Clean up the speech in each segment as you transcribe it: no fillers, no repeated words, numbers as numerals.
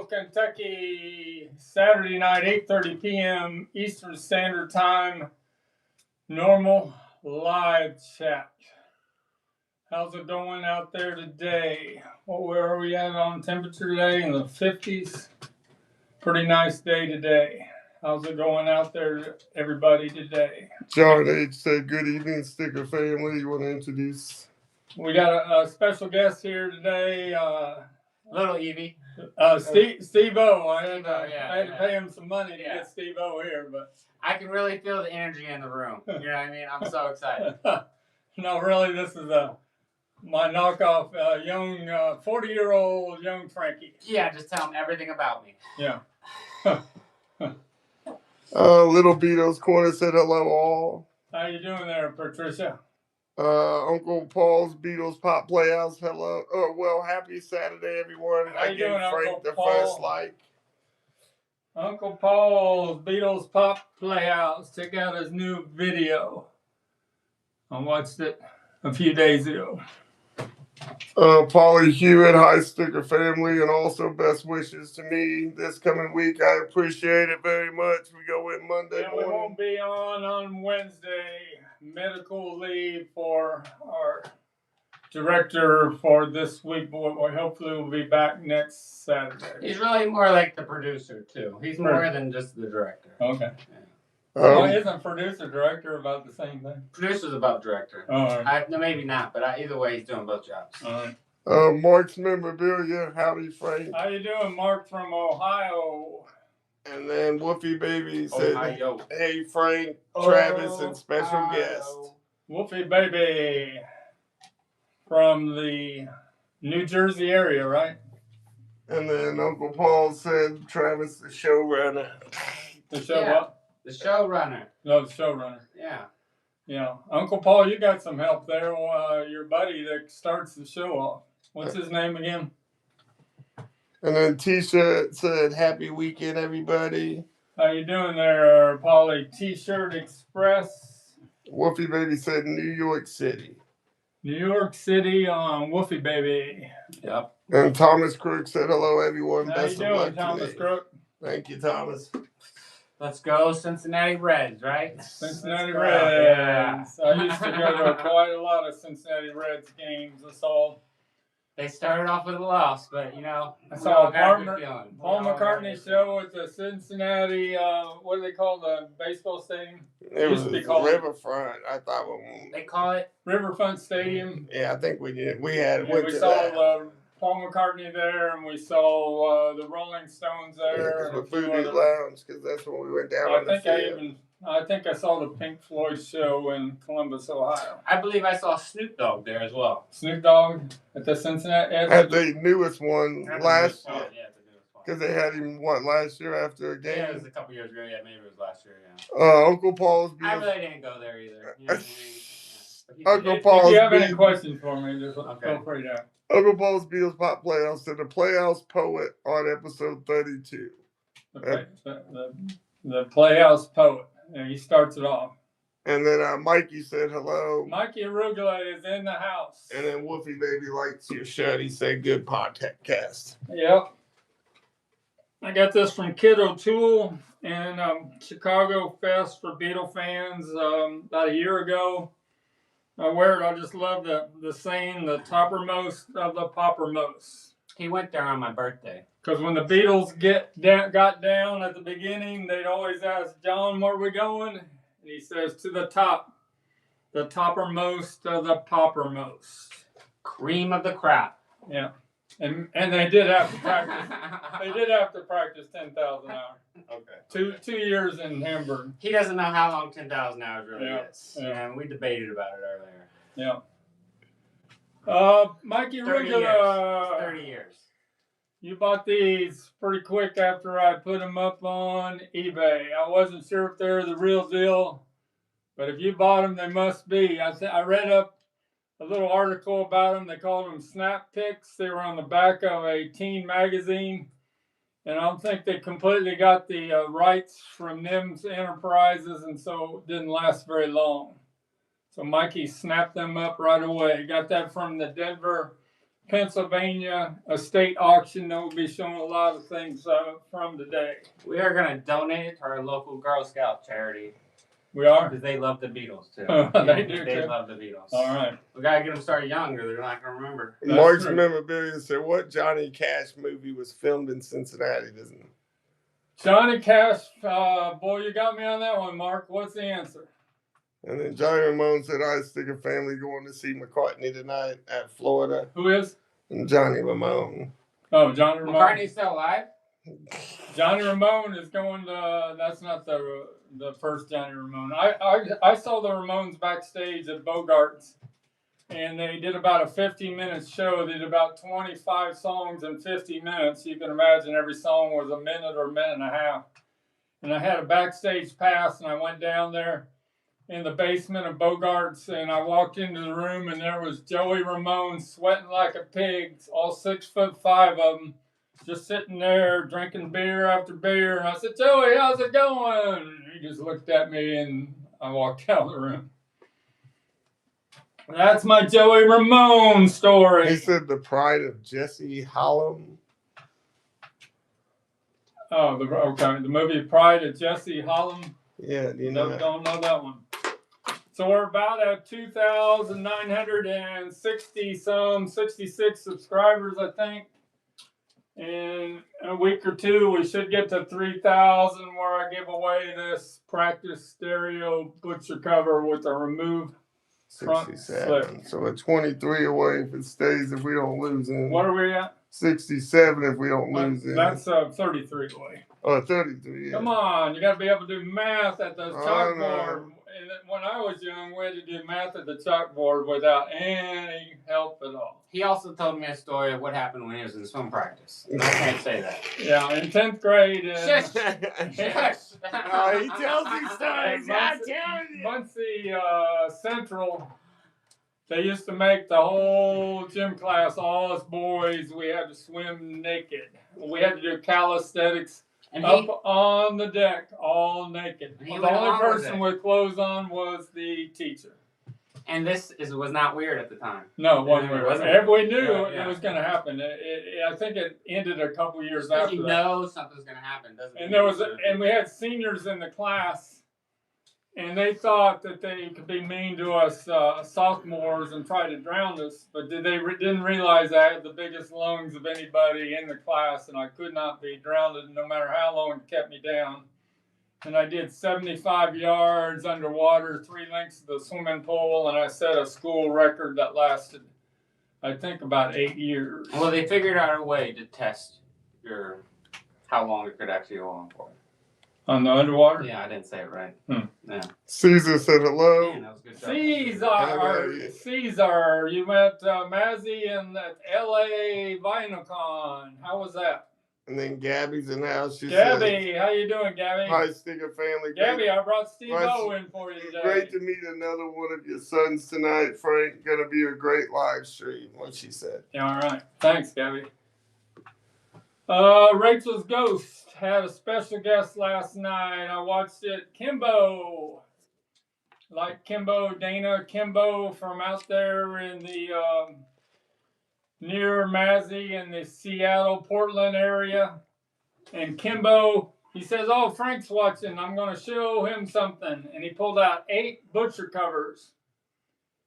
Kentucky, Saturday night, 8:30 p.m. Eastern Standard Time, normal live chat. How's it going out there today? Where are we at on temperature today? In the 50s. Pretty nice day today. How's it going out there, everybody, today? John H. said, good evening, Sticker family. You want to introduce? We got a special guest here today. Little Evie. Steve-O. I had to pay him some money to get Steve-O here, but I can really feel the energy in the room. You know what I mean? I'm so excited. No, really, this is my knockoff, young 40-year-old young Frankie. Yeah, just tell him everything about me. Yeah. Little Beatles Corner said hello all. How you doing there, Patricia? Uncle Paul's Beatles Pop Playhouse, hello. Well, happy Saturday, everyone. How you doing, Frank Uncle the Paul? first like. Uncle Paul's Beatles Pop Playhouse. Check out his new video. I watched it a few days ago. Paulie Hewitt, hi Sticker family, and also best wishes to me this coming week. I appreciate it very much. We go in Monday morning. We won't be on Wednesday. Medical leave for our director for this week, but hopefully we'll be back next Saturday. He's really more like the producer, too. He's more than just the director. Okay. Yeah. Isn't producer director about the same thing? Producer's about director. All right. No, maybe not, but either way, he's doing both jobs. All right. Mark's memorabilia, howdy Frank. How you doing, Mark from Ohio? And then Woofy Baby said, Ohio. Hey Frank, Travis, and special guest. Woofy Baby from the New Jersey area, right? And then Uncle Paul said, Travis, the showrunner. The show what? The showrunner. No, the showrunner. Yeah. Yeah. Uncle Paul, you got some help there. Your buddy that starts the show off. What's his name again? And then T-shirt said, happy weekend, everybody. How you doing there, Paulie? T-shirt Express. Woofy Baby said New York City. New York City on Woofy Baby. Yep. And Thomas Crook said, hello, everyone. How Best you of doing, luck Thomas today. Crook? Thank you, Thomas. Let's go Cincinnati Reds, right? Cincinnati Reds. I used to go to quite a lot of Cincinnati Reds games. I saw. They started off with a loss, but, I saw a Paul McCartney show at the Cincinnati, what do they call the baseball stadium? It was Riverfront, I thought. They call it Riverfront Stadium. Yeah, I think we did. We saw Paul McCartney there, and we saw the Rolling Stones there. Yeah, the Voodoo Lounge, because that's when we went down. I think I saw the Pink Floyd show in Columbus, Ohio. I believe I saw Snoop Dogg there as well. Snoop Dogg at the Cincinnati? At the newest one last year. Yeah, the newest one. Because they had him, last year after a game? Yeah, it was a couple years ago. Yeah, maybe it was last year, yeah. Uncle Paul's... I really didn't go there either. You know what I mean? Uncle Paul's... If you have any questions for me, just feel free to... Uncle Paul's Beatles Pop Playhouse said the Playhouse Poet on episode 32. The Playhouse Poet. Yeah, he starts it off. And then Mikey said hello. Mikey Arugula is in the house. And then Woofy Baby likes your shirt. He said good podcast. Yep. I got this from Kid O'Toole and Chicago Fest for Beatle fans about a year ago. I wear it. I just love the saying, the toppermost of the poppermost. He went there on my birthday. Because when the Beatles got down at the beginning, they'd always ask, John, where are we going? And he says, to the top. The toppermost of the poppermost. Cream of the crop. Yeah. And they did have to practice. They did have to practice 10,000 hours. Okay. 2 years in Hamburg. He doesn't know how long 10,000 hours really is. Yeah. And we debated about it earlier. Yeah. Mikey 30 Rigula. years. 30 years. You bought these pretty quick after I put them up on eBay. I wasn't sure if they're the real deal, but if you bought them, they must be. I read up a little article about them. They called them snap pics. They were on the back of a teen magazine, and I don't think they completely got the rights from NIMS Enterprises, and so it didn't last very long. So Mikey snapped them up right away. Got that from the Denver Pennsylvania estate auction that we'll be showing a lot of things from today. We are going to donate it to our local Girl Scout charity. We are? Because they love the Beatles too. They do They too? love the Beatles. All right. We got to get them started young or they're not going to remember. That's Mark's true. memorabilia said, what Johnny Cash movie was filmed in Cincinnati? Doesn't it? Johnny Cash, boy, you got me on that one, Mark. What's the answer? And then Johnny Ramone said, I stick a family going to see McCartney tonight at Florida. Who is? And Johnny Ramone. Oh, Johnny Ramone. McCartney's still alive? Johnny Ramone is going to, that's not the first Johnny Ramone. I saw the Ramones backstage at Bogart's, and they did about a 50-minute show. They did about 25 songs in 50 minutes. You can imagine every song was a minute or a minute and a half. And I had a backstage pass, and I went down there in the basement of Bogart's, and I walked into the room, and there was Joey Ramone sweating like a pig, all 6'5" of them, just sitting there drinking beer after beer. And I said, Joey, how's it going? And he just looked at me, and I walked out of the room. That's my Joey Ramone story. He said the pride of Jesse Hallam. Oh, okay. The movie Pride of Jesse Hallam. Yeah, you know. Don't know that one. So we're about at 66 subscribers, I think. In a week or two, we should get to 3,000, where I give away this practice stereo butcher cover with a remove front 67. slip. So we're 23 away if it stays, if we don't lose any. What are we at? 67 if we don't lose any. That's 33 away. Oh, 33, yeah. Come on, you got to be able to do math at the I chalkboard. know. And when I was young, we had to do math at the chalkboard without any help at all. He also told me a story of what happened when he was in swim practice. And I can't say that. Yeah, in 10th grade. Shush! Yes. Oh, he tells these stories. I'm telling you. Muncie Central, they used to make the whole gym class, all us boys, we had to swim naked. We had to do calisthenics And up on the deck, all naked. And he The went only along with person it. with clothes on was the teacher. and this was not weird at the time. No, it wasn't. Yeah, it weird. wasn't. We knew Yeah. it was going to happen. I think it ended a couple years Because after you that. know something's going to happen, doesn't it? And we had seniors in the class, and they thought that they could be mean to us sophomores and try to drown us, but didn't realize I had the biggest lungs of anybody in the class, and I could not be drowned no matter how long it kept me down. And I did 75 yards underwater, 3 lengths of the swimming pool, and I set a school record that lasted, I think, about 8 years. Well, they figured out a way to test how long it could actually go on for. On the underwater? Yeah, I didn't say it right. Yeah. Caesar said hello. Man, that was a good job. Caesar, you met Mazzy and at LA VinylCon. How was that? And then Gabby's in the house. She Gabby, how you doing, Gabby? said, hi, Sticker family. Gabby, I brought Steve Hi, O in for you today. Great to meet another one of your sons tonight, Frank. Gonna be a great live stream, what she said. Yeah, all right. Thanks, Gabby. Rachel's Ghost had a special guest last night. I watched it. Kimbo. Like Kimbo, Dana Kimbo from out there in the near Mazzy in the Seattle, Portland area. And Kimbo, he says, oh, Frank's watching. I'm going to show him something. And he pulled out 8 butcher covers.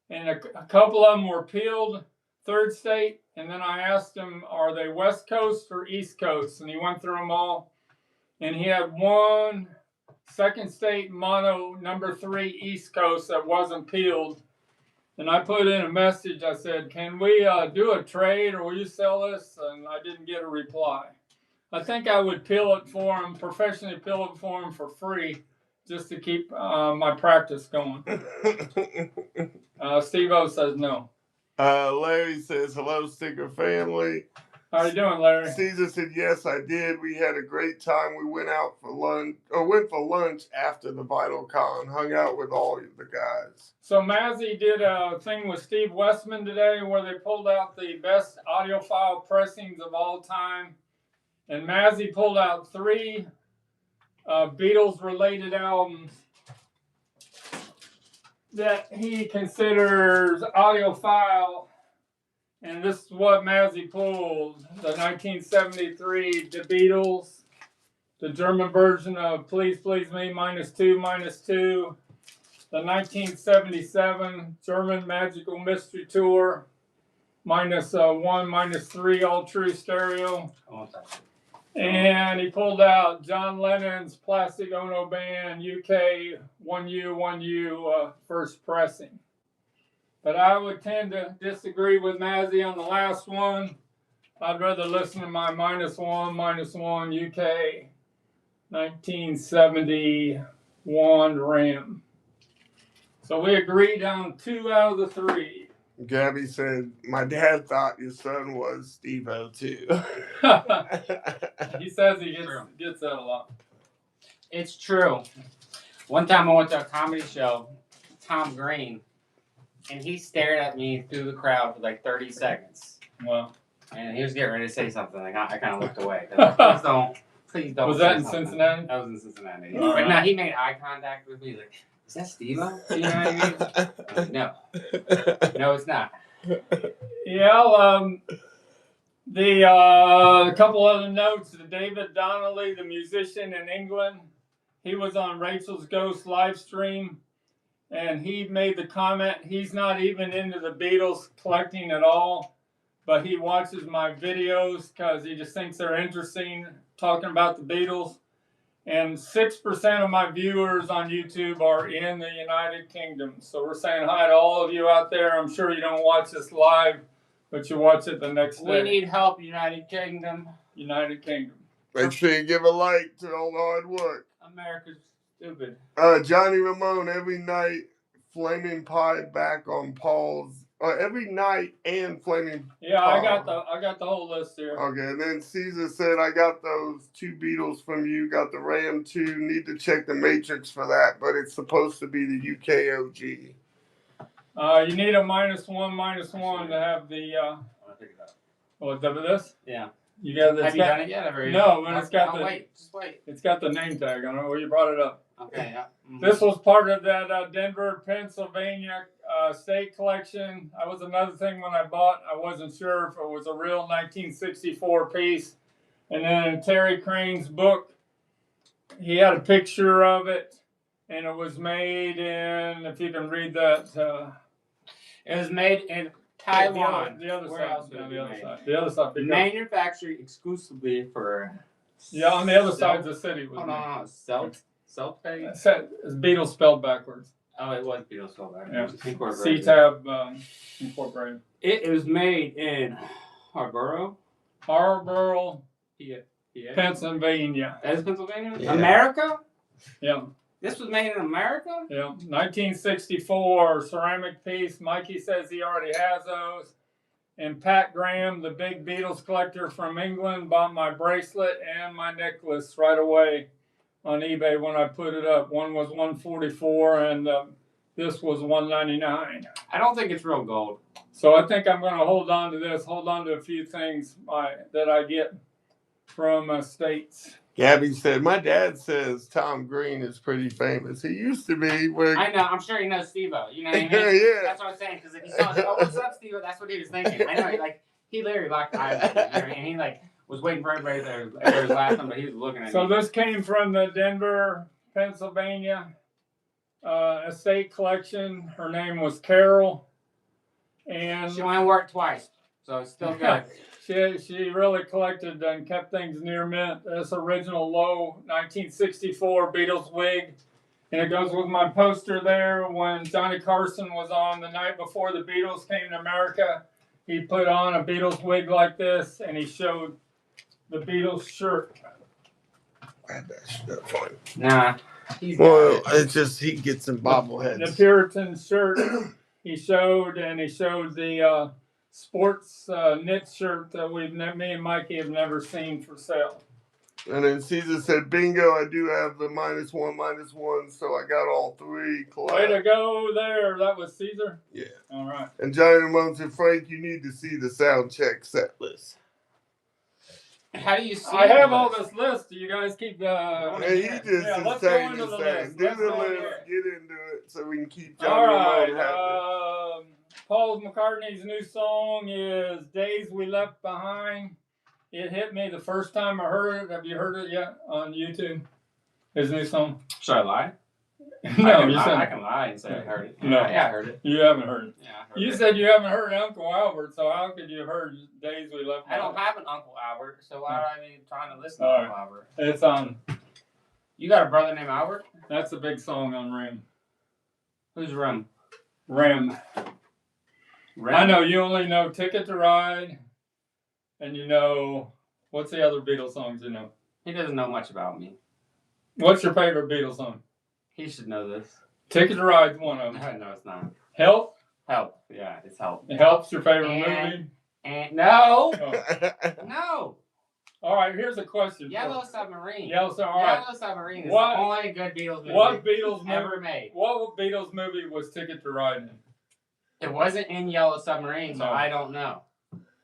And a couple of them were peeled, third state. And then I asked him, are they West Coast or East Coast? And he went through them all. And he had one second state mono number 3 East Coast that wasn't peeled. And I put in a message. I said, can we do a trade, or will you sell this? And I didn't get a reply. I think I would peel it for him, professionally peel it for him for free, just to keep my practice going. Steve-O says no. Larry says, hello, Sticker family. How you doing, Larry? Caesar said, yes, I did. We had a great time. We went out for lunch, after the VinylCon, hung out with all the guys. So Mazzy did a thing with Steve Westman today where they pulled out the best audiophile pressings of all time. And Mazzy pulled out 3 Beatles-related albums that he considers audiophile. And this is what Mazzy pulled. The 1973 The Beatles. The German version of Please Please Me, -2, -2. The 1977 German Magical Mystery Tour, -1, -3, all true stereo. And he pulled out John Lennon's Plastic Ono Band UK 1U 1U first pressing. But I would tend to disagree with Mazzy on the last one. I'd rather listen to my -1, -1 UK 1971 RAM. So we agreed on 2 out of the 3. Gabby said, my dad thought your son was Steve-O too. He says he gets that a lot. It's true. One time I went to a comedy show, Tom Green, and he stared at me through the crowd for like 30 seconds. Wow. And he was getting ready to say something. I kind of looked away. Please don't. Was that in Cincinnati? That was in Cincinnati. All right. But no, he made eye contact with me. He's like, is that Steve-O? You know what I mean? I'm like, no. No, it's not. Yeah, a couple other notes. David Donnelly, the musician in England, he was on Rachel's Ghost live stream, and he made the comment he's not even into the Beatles collecting at all, but he watches my videos because he just thinks they're interesting, talking about the Beatles. And 6% of my viewers on YouTube are in the United Kingdom. So we're saying hi to all of you out there. I'm sure you don't watch this live, but you watch it the next day. We need help, United Kingdom. United Kingdom. Make sure you give a like to all the hard work. America's stupid. Johnny Ramone, every night, Flaming Pie back on Paul's. Every night and Flaming. Yeah, I got the whole list here. Okay, and then Caesar said, I got those 2 Beatles from you, got the Ram 2, need to check the Matrix for that, but it's supposed to be the UK OG. You need a -1, -1 to have the, what, this? Yeah. You got this. Have you done it yet? No, but it's got just wait. It's got the name tag on it. Well, you brought it up. Okay, yeah. Mm-hmm. This was part of that Denver, Pennsylvania state collection. That was another thing when I bought. I wasn't sure if it was a real 1964 piece. And then in Terry Crane's book, he had a picture of it, and it was made in, if you can read that. It was made in Taiwan. The other Where side. else would it be The other made? side. The other side. Manufactured exclusively for. Yeah, on the other side of the city. Was Self-pay? It's Beatles spelled backwards. Oh, it was Beatles spelled backwards. Yeah. Incorporated. C-Tab Incorporated. It was made in Harborough, Harborough, PA. Pennsylvania. That is Pennsylvania? Yeah. America? Yeah. This was made in America? Yeah. 1964 ceramic piece. Mikey says he already has those. And Pat Graham, the big Beatles collector from England, bought my bracelet and my necklace right away on eBay when I put it up. One was $144 and this was $199. I don't think it's real gold. So I think I'm going to hold on to this. Hold on to a few things that I get from states. Gabby said, my dad says Tom Green is pretty famous. He used to be. I know. I'm sure he knows Steve-O. You know what I mean? Yeah. That's what I'm saying. Because if he saw, oh, what's up, Steve-O? That's what he was thinking. I know. He literally locked eyes with me. You know, and he was waiting for everybody there was laughing, but he was looking at me. So this came from the Denver, Pennsylvania estate collection. Her name was Carol. And she only worked twice, so it's still good. She really collected and kept things near mint. This original low 1964 Beatles wig. And it goes with my poster there. When Johnny Carson was on the night before the Beatles came to America, he put on a Beatles wig like this, and he showed the Beatles shirt. That's not fun. Nah. It's just he gets some bobbleheads. The Puritan shirt he showed, and he showed the sports knit shirt that me and Mikey have never seen for sale. And then Caesar said, bingo, I do have the -1, so I got all 3. Way to go there. That was Caesar? Yeah. All right. And Johnny Ramone said, Frank, you need to see the sound check set list. How do you see I have all this list. You guys keep And he just is let's go saying into the the same. list. Do Let's the go list, here. get into it so we can keep All Johnny right. Ramone happy. Paul McCartney's new song is "Days We Left Behind." It hit me the first time I heard it. Have you heard it yet on YouTube? His new song. Should I lie? No, you said I can lie and say I heard it. No. Yeah, I heard it. You haven't heard it. Yeah, I heard You it. said you haven't heard Uncle Albert, so how could you have heard "Days We Left I Behind"? don't have an Uncle Albert, so why would I be trying to listen to All Uncle Albert? It's on. You got a brother named Albert? That's a big song on Ram. Who's Rim? Ram. I know you only know "Ticket to Ride," and you know what's the other Beatles songs you know? He doesn't know much about me. What's your favorite Beatles song? He should know this. "Ticket to Ride's one of them. No, it's not. "Help"? Help. Yeah, it's Help. "Help's" your favorite movie? And no, Oh. no. All right, here's a question. Yellow Submarine. All right. Yellow Submarine is What- the only good Beatles movie What Beatles ever movie? made. What Beatles movie was "Ticket to Ride" in? It wasn't in Yellow Submarine, so No. I don't know.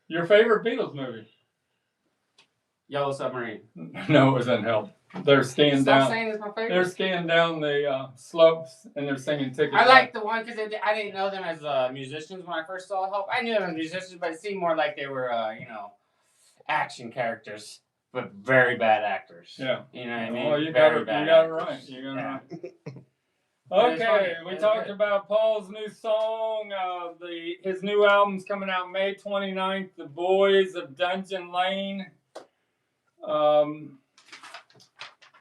Your favorite Beatles movie? Yellow Submarine. No, it was in "Help." They're skiing Stop down. saying it's my favorite. They're skiing down the slopes and they're singing "Ticket." I like the one because I didn't know them as musicians when I first saw Help. I knew them as musicians, but it seemed more like they were, action characters, but very bad actors. Yeah. You know what I mean? Well, you got Very it. bad You got it actors. right. You got it Yeah. right. It was funny. Okay, we It was talked good. about Paul's new song. His new album's coming out May 29th. "The Boys of Dungeon Lane."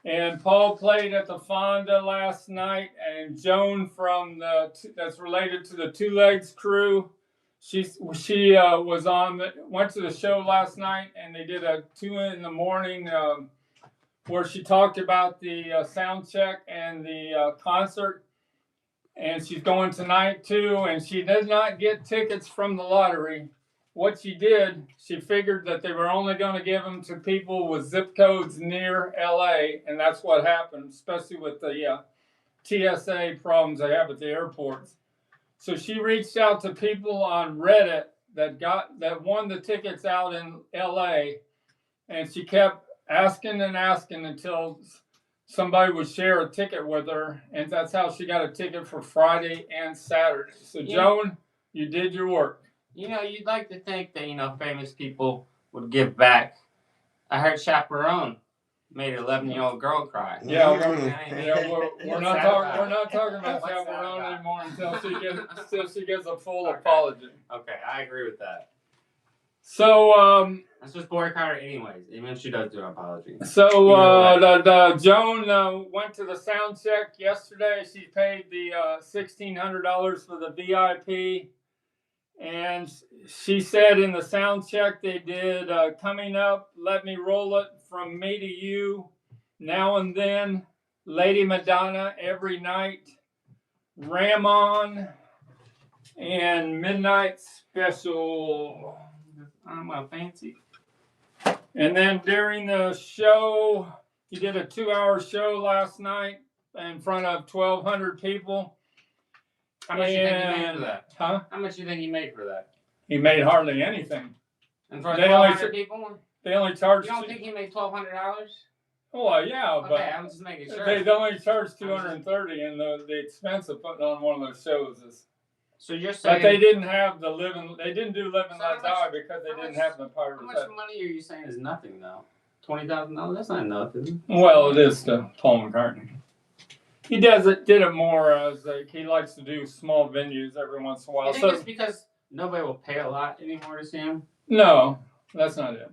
And Paul played at the Fonda last night, and Joan from that's related to the Two Legs crew. She was went to the show last night, and they did a 2 in the morning where she talked about the sound check and the concert. And she's going tonight too, and she did not get tickets from the lottery. What she did, she figured that they were only going to give them to people with zip codes near LA, and that's what happened, especially with the TSA problems they have at the airports. So she reached out to people on Reddit that won the tickets out in LA, and she kept asking and asking until somebody would share a ticket with her, and that's how she got a ticket for Friday and Saturday. So Yeah. Joan, you did your work. You'd like to think that, famous people would give back. I heard Chaperone made an 11-year-old girl cry. Yeah, You know what I mean? we're not talking about What's that Chaperone about? anymore until she gets a full apology. Okay, I agree with that. So Let's just boycott her anyways, even if she does do an apology. the Joan went to the sound check yesterday. She paid the $1,600 for the VIP, and she said in the sound check they did "Coming Up," "Let Me Roll It," "From Me to You," "Now and Then," "Lady Madonna," "Every Night," "Ram On," and "Midnight Special." I'm a fancy. And then during the show, he did a 2-hour show last night in front of 1,200 people. How much you think he made for that? Huh? How much you think he made for that? He made hardly anything. In front of They only 1,200 people? They only You charged. don't think he made $1,200? Oh yeah, but Okay, I'm just making sure. they only charged $230, and the expense of putting on one of those shows is. So you're saying. But they didn't have the living. They didn't do "Live and So how Let much- Die" because they how didn't much- have the How pirates. much money are you saying is nothing though? $20,000? That's not nothing. Well, it is to Paul McCartney. He did it more as he likes to do small venues every once in a while. You think it's because nobody will pay a lot anymore to see him? No, that's not it.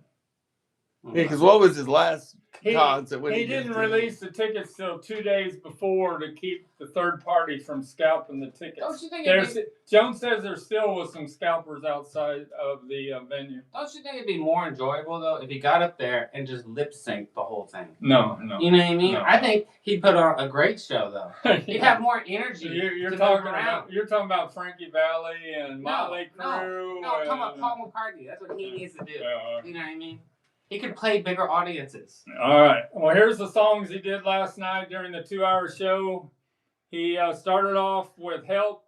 Yeah, because what was his last He, concert? When he just didn't did- release the tickets till 2 days before to keep the third party from scalping the tickets. Don't you think There's, Jones says there still was some scalpers outside of the venue. Don't you think it'd be more enjoyable though if he got up there and just lip synced the whole thing? No. You know what I mean? No. I think he'd put on a great show though. He'd have more energy. You're to talking move around. about Frankie Valli and Motley Crue. No, I'm talking about Paul McCartney. That's what he needs to do. Yeah. You know what I mean? He could play bigger audiences. All right. Well, here's the songs he did last night during the 2-hour show. He started off with "Help,"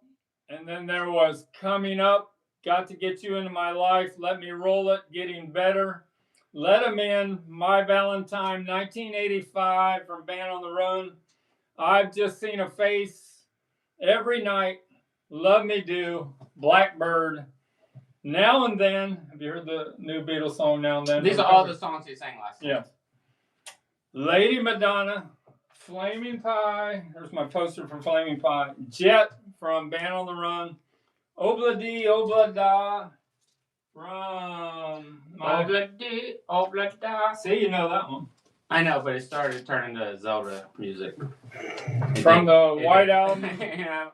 and then there was "Coming Up," "Got to Get You Into My Life," "Let Me Roll It," "Getting Better," "Let 'Em In," "My Valentine," 1985 from Band on the Run, "I've Just Seen a Face," "Every Night," Love Me Do, Blackbird, Now and Then. Have you heard the new Beatles song Now and Then? These are all the songs he sang last night. Yeah. Lady Madonna, Flaming Pie. There's my poster from Flaming Pie. Jet from Band on the Run. Obla Dee, Obla Da from... Obla Dee, Obla Da. See, you know that one. I know, but it started turning to Zelda music. From the White Album. Yeah.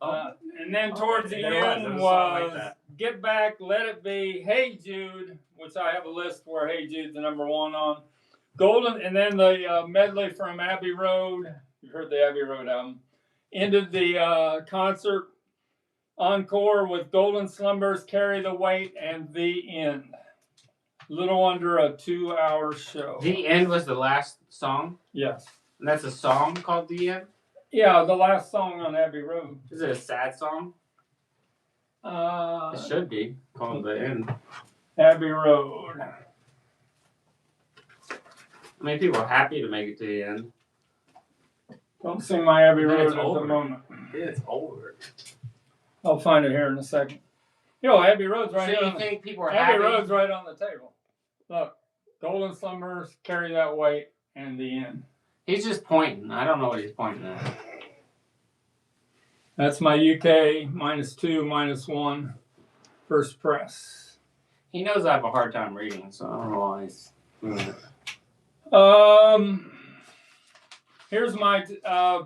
And then towards the end was Get Back, Let It Be, Hey Jude, which I have a list where Hey Jude's the number one on. Golden, and then the medley from Abbey Road. You heard the Abbey Road album. Ended the concert encore with Golden Slumbers, Carry the Weight, and The End. Little under a 2-hour show. The End was the last song? Yes. And that's a song called The End? Yeah, the last song on Abbey Road. Is it a sad song? It should be called The End. Abbey Road. I mean, people are happy to make it to the end. Don't see my Abbey Road at over. the moment. It's over. I'll find it here in a second. Yo, Abbey Road's right So here. you think people are Abbey happy? Road's right on the table. Look, Golden Slumbers, Carry That Weight, and The End. He's just pointing. I don't know what he's pointing at. That's my UK -2, -1 first press. He knows I have a hard time reading, so I don't know why he's doing it. Here's my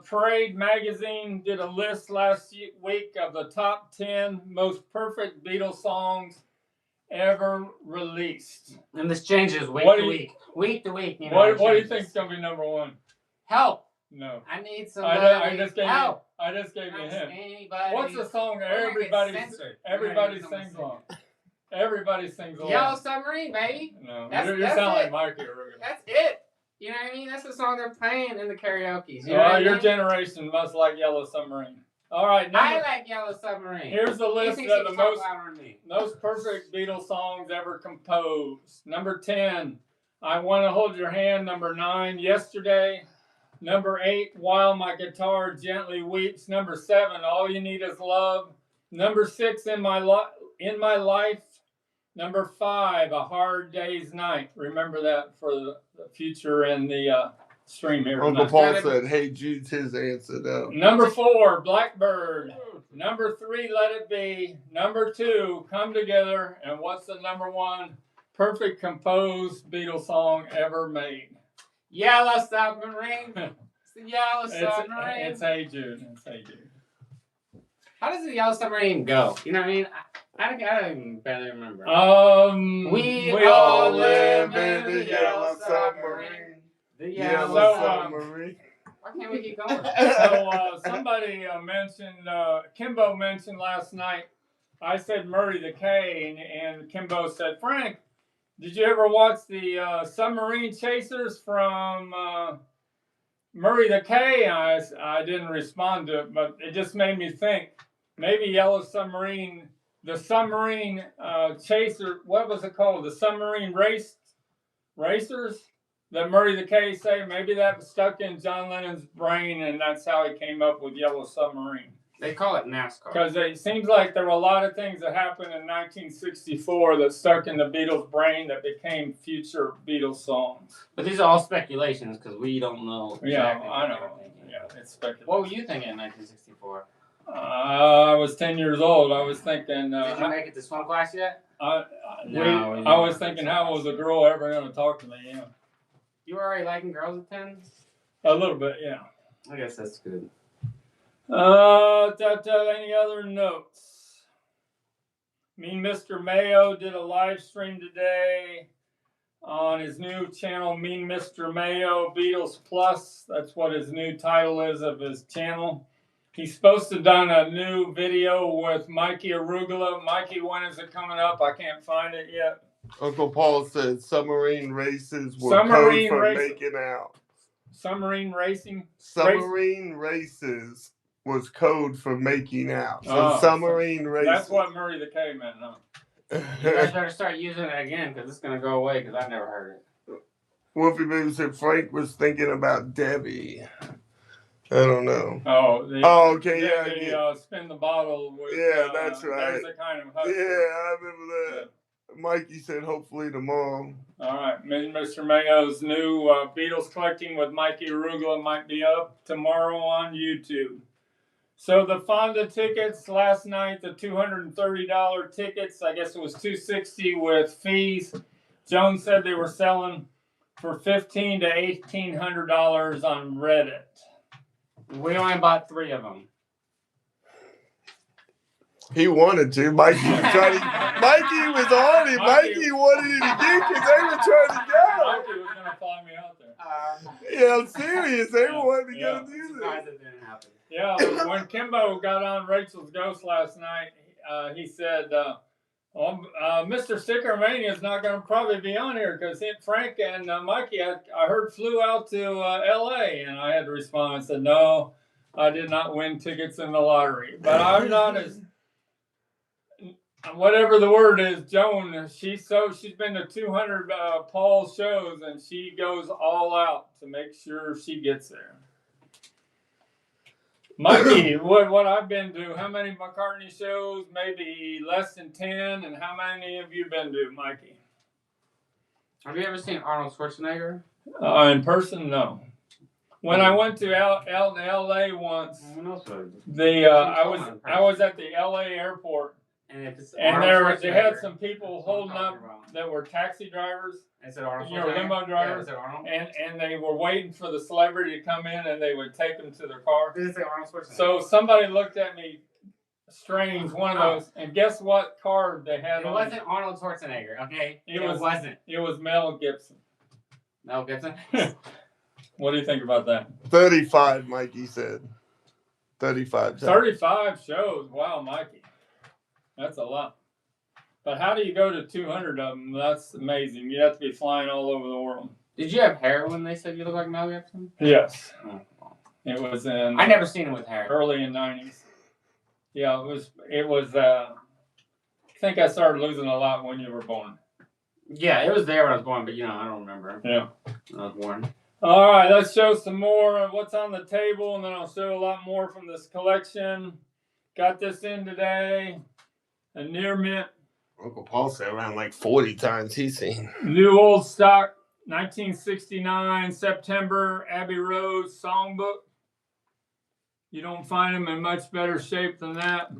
Parade magazine did a list last week of the top 10 most perfect Beatles songs ever released. And this changes week What to do you- week. Week to week. You know, What it do you changes. think's gonna be number one? Help! No. I need some I just gave help. you. I just gave you a Ask hint. anybody. What's the song that We're gonna get everybody censored. everybody We're gonna get sings along? Everybody sings along. Yellow Submarine, baby. No, That's- you that's sound like it. Mikey Aruga. That's it. You know what I mean? That's the song they're playing in the karaoke. You know what I Your mean? generation must like Yellow Submarine. All right, I like Yellow Submarine. here's the You list think of she the can talk most louder than me? perfect Beatles songs ever composed. Number 10, I Want to Hold Your Hand. Number 9, Yesterday. Number 8, While My Guitar Gently Weeps. Number 7, All You Need Is Love. Number 6, In My Life. Number 5, A Hard Day's Night. Remember that for the future in the stream here. Uncle tonight. Paul said, "Hey Jude's his answer though." Number 4, Blackbird. Number 3, Let It Be. Number 2, Come Together. And what's the number 1 perfect composed Beatles song ever made? Yellow Submarine. It's the Yellow Submarine. It's Hey Jude. It's Hey Jude. How does the Yellow Submarine go? You know what I mean? I don't even barely remember. We all live in the yellow submarine. The Yellow Yellow submarine. Why can't we keep going? So somebody mentioned, Kimbo mentioned last night, I said Murray the K, and Kimbo said, Frank, did you ever watch the Submarine Chasers from Murray the K? I didn't respond to it, but it just made me think, maybe Yellow Submarine, the Submarine Chaser, what was it called? The Submarine Racers? That Murray the K say, maybe that was stuck in John Lennon's brain, and that's how he came up with Yellow Submarine. They call it NASCAR. Because it seems like there were a lot of things that happened in 1964 that stuck in the Beatles' brain that became future Beatles songs. But these are all speculations because we don't know. Yeah, exactly I what know. they were thinking. Yeah, it's speculative. What were you thinking in 1964? I was 10 years old. I was thinking. Did you make it to swim class yet? I No, was thinking, how was a girl ever going to talk to me? Yeah. You were already liking girls at 10? A little bit, yeah. I guess that's good. Any other notes? Mean Mr. Mayo did a live stream today on his new channel, Mean Mr. Mayo Beatles Plus. That's what his new title is of his channel. He's supposed to have done a new video with Mikey Arugula. Mikey, when is it coming up? I can't find it yet. Uncle Paul said submarine races were Submarine code for race- making out. Submarine racing? Submarine races was code for making out. So Oh, submarine races. That's what Murray the K meant, huh? You guys better start using it again because it's going to go away because I've never heard it. Wolfie Baby said Frank was thinking about Debbie. I don't know. Oh, Okay, yeah. Spin the bottle with. Yeah, that's right. There's a kind of hustle. Yeah, I remember that. Yeah. Mikey said hopefully tomorrow. All right, Mr. Mayo's new Beatles Collecting with Mikey Arugula might be up tomorrow on YouTube. So the Fonda tickets last night, the $230 tickets, I guess it was $260 with fees. Jones said they were selling for $1,500 to $1,800 on Reddit. We only bought 3 of them. He wanted to. Mikey was trying to. Mikey was on it. Mikey wanted it again because they were trying to go. Mikey was going to fly me out there. Yeah, I'm serious. They wanted to go do Surprised it didn't happen. Yeah, when Kimbo got on Rachel's Ghost last night, he said, Mr. STICKERMANIA is not going to probably be on here because Frank and Mikey, I heard, flew out to L.A. And I had to respond and said, no, I did not win tickets in the lottery. But I'm not as, whatever the word is, Joan, she's been to 200 Paul's shows, and she goes all out to make sure she gets there. Mikey, what I've been to, how many McCartney shows? Maybe less than 10. And how many have you been to, Mikey? Have you ever seen Arnold Schwarzenegger? In person, no. When I went to out in L.A. once, I was at the L.A. airport, and they had some people holding up that were taxi drivers. Limo drivers, and they were waiting for the celebrity to come in, and they would take them to their car. Did it say Arnold Schwarzenegger? So somebody looked at me strange, one of those, and guess what card they had? It wasn't Arnold Schwarzenegger, okay? It wasn't. It was Mel Gibson. Mel Gibson? What do you think about that? 35, Mikey said. 35. 35 shows. Wow, Mikey. That's a lot. But how do you go to 200 of them? That's amazing. You have to be flying all over the world. Did you have hair when they said you look like Mel Gibson? Yes. Oh. It was in. I never seen him with hair. Early in '90s. Yeah, it was. I think I started losing a lot when you were born. Yeah, it was there when I was born, but I don't remember. Yeah. When I was born. All right, let's show some more of what's on the table, and then I'll show a lot more from this collection. Got this in today. A near mint. Uncle Paul said around like 40 times he's seen. New old stock, 1969, September, Abbey Road songbook. You don't find them in much better shape than that.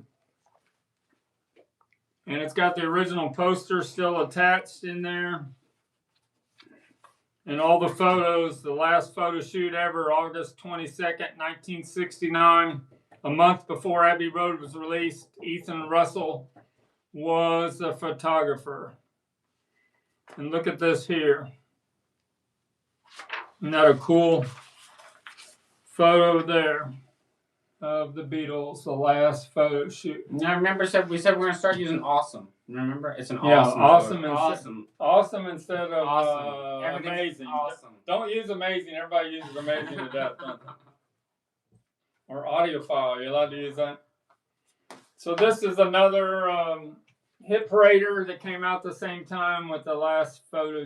And it's got the original poster still attached in there. And all the photos, the last photo shoot ever, August 22nd, 1969. A month before Abbey Road was released, Ethan Russell was a photographer. And look at this here. Isn't that a cool photo there of the Beatles, the last photo shoot? I remember we said we're going to start using awesome. Remember? It's an awesome instead of awesome. Amazing. Awesome. Don't use amazing. Everybody uses amazing to death. Or audiophile. You're allowed to use that. So this is another hit parader that came out the same time with the last photo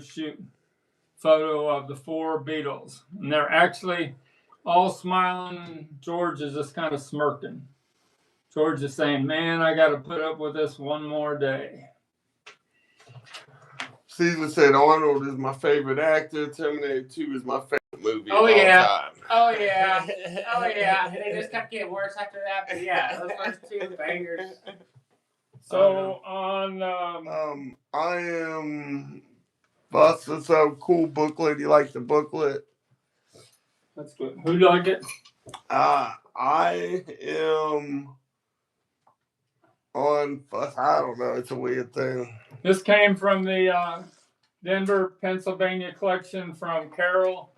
of the 4 Beatles. And they're actually all smiling. George is just kind of smirking. George is saying, man, I got to put up with this one more day. Caesar said Arnold is my favorite actor. Terminator 2 is my favorite movie. Oh, of yeah. all time. Oh, yeah. Oh, yeah. They just kept getting worse after that. But yeah, those first 2 bangers. So on I am It's a cool booklet. You like the booklet? That's good. Who do you like it? I am on, I don't know, it's a weird thing. This came from the Denver, Pennsylvania collection from Carol.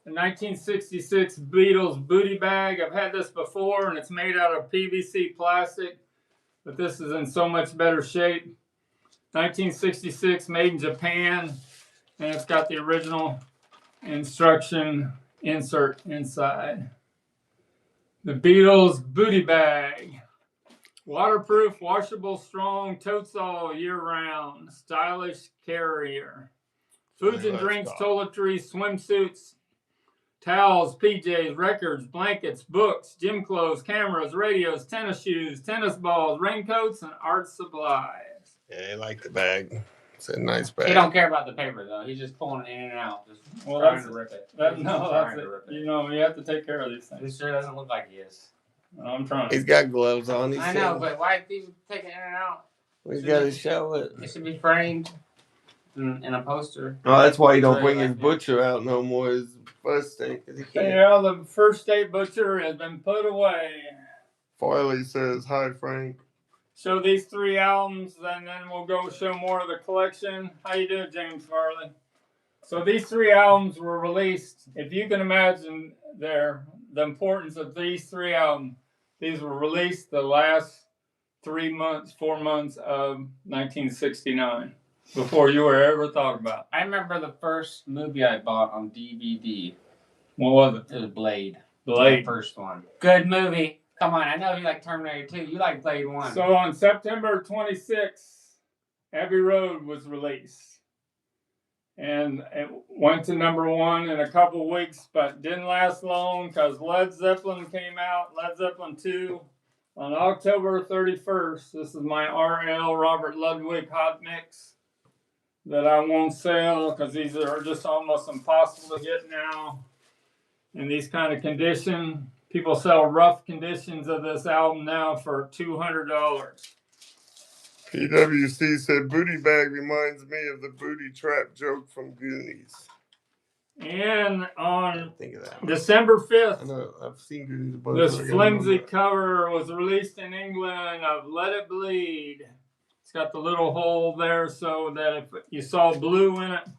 The 1966 Beatles booty bag. I've had this before, and it's made out of PVC plastic, but this is in so much better shape. 1966, made in Japan, and it's got the original instruction insert inside. The Beatles booty bag. Waterproof, washable, strong, totes all year round. Stylish carrier. Foods and drinks, toiletries, swimsuits, towels, PJs, records, blankets, books, gym clothes, cameras, radios, tennis shoes, tennis balls, raincoats, and art supplies. Yeah, he liked the bag. It's a nice bag. He don't care about the paper though. He's just pulling it in and out, just trying to rip it. That's it. You know, you have to take care of these things. This sure doesn't look like he is. I'm trying. He's got gloves on. I know, but why is he taking it in and out? He's got to show it. It should be framed in a poster. Oh, that's why he don't bring his butcher out no more. His first steak. Yeah, the first state butcher has been put away. Farley says, "Hi, Frank." Show these 3 albums, and then we'll go show more of the collection. How you doing, James Farley? So these 3 albums were released. If you can imagine the importance of these 3 albums, these were released the last 4 months of 1969, before you were ever thought about. I remember the first movie I bought on DVD. What was it? It was Blade. Blade. The first one. Good movie. Come on, I know you like Terminator 2. You like Blade 1. So on September 26th, Abbey Road was released. And it went to #1 in a couple weeks, but didn't last long because Led Zeppelin came out, Led Zeppelin 2, on October 31st. This is my RL Robert Ludwig hot mix that I won't sell because these are just almost impossible to get now in these kind of condition. People sell rough conditions of this album now for $200. PWC said, "Booty bag reminds me of the booty trap joke from Goonies." And on Think of that. December 5th, I know, I've seen Goonies a bunch. this flimsy cover was released in England of Let It Bleed. It's got the little hole there so that if you saw blue in it,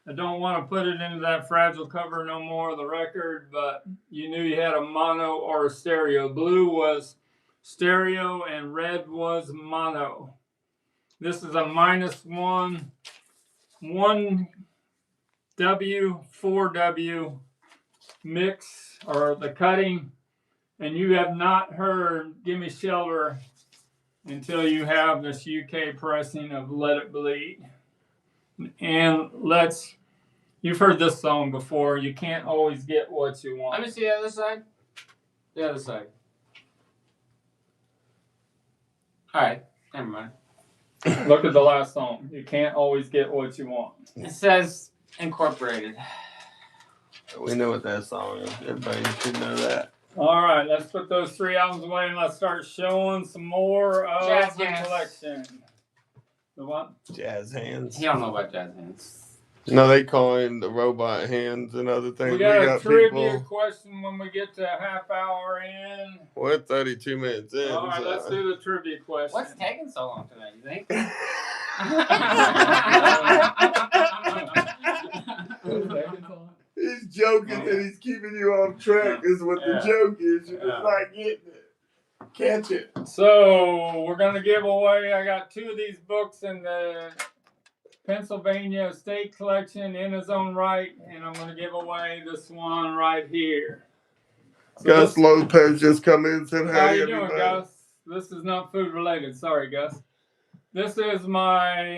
I don't want to put it into that fragile cover no more of the record, but you knew you had a mono or a stereo. Blue was stereo and red was mono. This is a -1 1W 4W mix, or the cutting, and you have not heard Gimme Shelter until you have this UK pressing of Let It Bleed. And you've heard this song before. You can't always get what you want. Let me see the other side. The other side. Alright, never mind. Look at the last song. You can't always get what you want. It says incorporated. We know what that song is. Everybody should know that. All right, let's put those 3 albums away and let's start showing some more of Jazz the hands. collection. The what? Jazz hands. He don't know about jazz hands. No, they call him the robot hands and other things. We got a trivia people. question when we get to a half hour in. We're 32 minutes in. All right, let's do the trivia question. What's taking so long tonight, you think? He's joking that he's keeping you off track is what the joke is. You're just not getting it. Catch it. So we're going to give away, I got 2 of these books in the Pennsylvania State Collection in his own right, and I'm going to give away this one right here. So Gus Lopez just come in and said, "Hey, how you everybody." doing, Gus? This is not food related. Sorry, Gus. This is my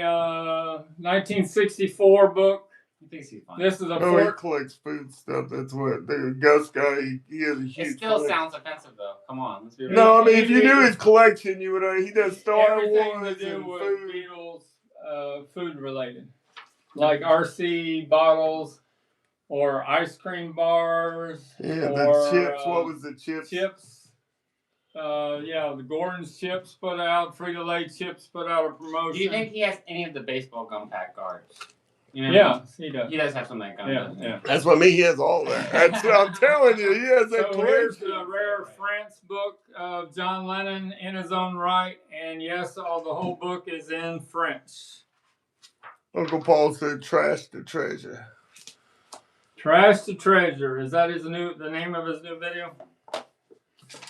1964 book. He thinks he's fine. This is a Oh, he Fort. collects food stuff. That's what the Gus guy. He has a huge. It still collection. sounds offensive though. Come on, let's be real. No, I mean if you knew his collection, you would know he does Star Everything Wars to do and with food. Beatles, food related, like RC bottles or ice cream bars. Yeah, or, the chips. What was the chips? Chips. The Gordon's chips put out, Frito-Lay chips put out a promotion. Do you think he has any of the baseball gum pack cards? You know, Yeah, he does. he does have some of that gum. doesn't he? Yeah. That's what I mean. He has all that. That's what I'm telling you. He has that So here's collection. the rare France book of John Lennon in his own right, and yes, the whole book is in French. Uncle Paul said, "Trash the treasure." Trash to Treasure. Is that the name of his new video?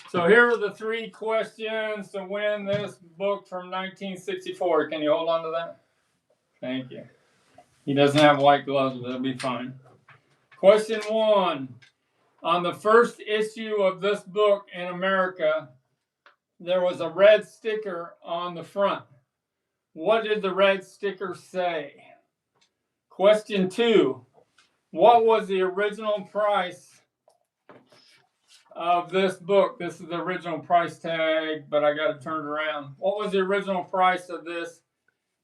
So here are the 3 questions to win this book from 1964. Can you hold on to that? Thank you. He doesn't have white gloves, but it'll be fine. Question 1. On the first issue of this book in America, there was a red sticker on the front. What did the red sticker say? Question 2. What was the original price of this book? This is the original price tag, but I got it turned around. What was the original price of this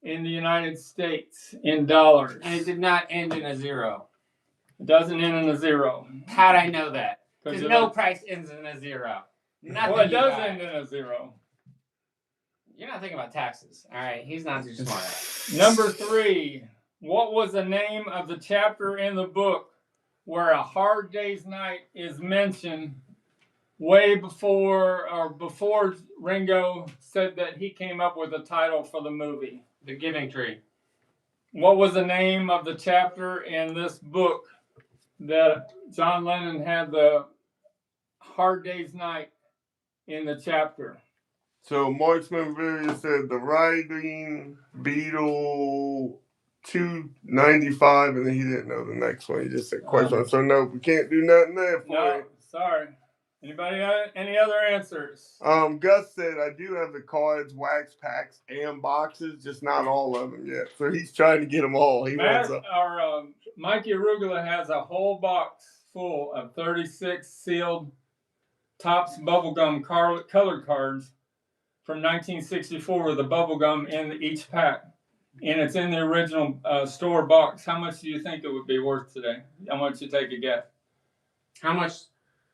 in the United States in dollars? And it did not end in a zero. It doesn't end in a zero. How'd I know that? Because no like, price ends in a zero. Nothing. Well, it does end in a zero. You're not thinking about taxes. All right, he's not too smart. Number 3. What was the name of the chapter in the book where A Hard Day's Night is mentioned way before Ringo said that he came up with a title for the movie? The Giving Tree. What was the name of the chapter in this book that John Lennon had the Hard Day's Night in the chapter? So Marksman Video said the Riding Beetle 295, and then he didn't know the next one. He just said question. So no, we can't do nothing there for No, you. sorry. Anybody got any other answers? Gus said I do have the cards, wax packs, and boxes, just not all of them yet. So he's trying to get them all. He wants them. Mikey Arugula has a whole box full of 36 sealed Topps bubblegum colored cards from 1964 with the bubblegum in each pack. And it's in the original store box. How much do you think it would be worth today? I want you to take a guess. How much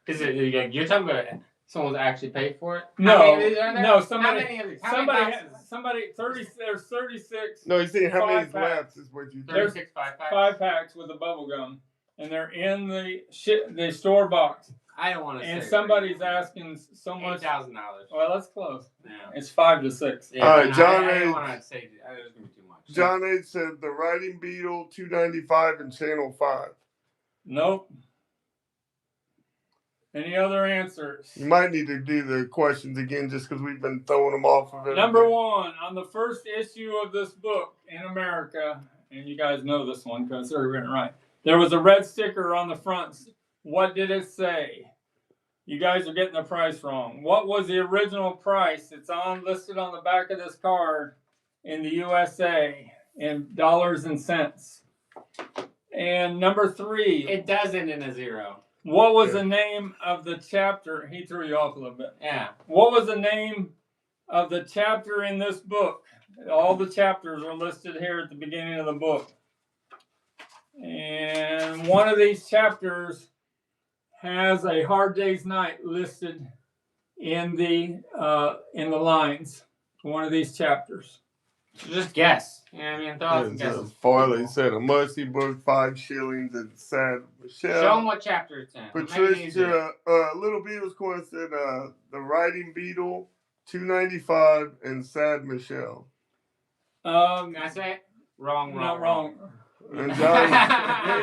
is it? You're talking about someone's actually paid for it? No, how many of these are there? no. How many of these? There's 36. No, he's saying how many Five left is what you think. 36 5 packs. 5 packs with the bubble gum, and they're in the store box. I don't want to. And somebody's asking so much. $8,000. Well, that's close. Yeah. It's 5 to 6. Yeah, all right, John. I don't want to say it was gonna be too much. John H said the Riding Beetle 295 and Channel 5. Nope. Any other answers? You might need to do the questions again just because we've been throwing them off of it. Number 1, on the first issue of this book in America, and you guys know this one because they're written right, there was a red sticker on the front. What did it say? You guys are getting the price wrong. What was the original price? It's listed on the back of this card in the USA in dollars and cents. And number 3. It does end in a zero. What was the name of the chapter? He threw you off a little bit. Yeah. What was the name of the chapter in this book? All the chapters are listed here at the beginning of the book. And one of these chapters has A Hard Day's Night listed in the lines. One of these chapters. So just guess. You know what I mean? Throw out some guesses. Farley said a musty book, 5 shillings, and sad Michelle. Show them what chapter it's in. Patricia, Little Beatles Corn said the Riding Beetle, 295, and Sad Michelle. Can I say it? Wrong. And John,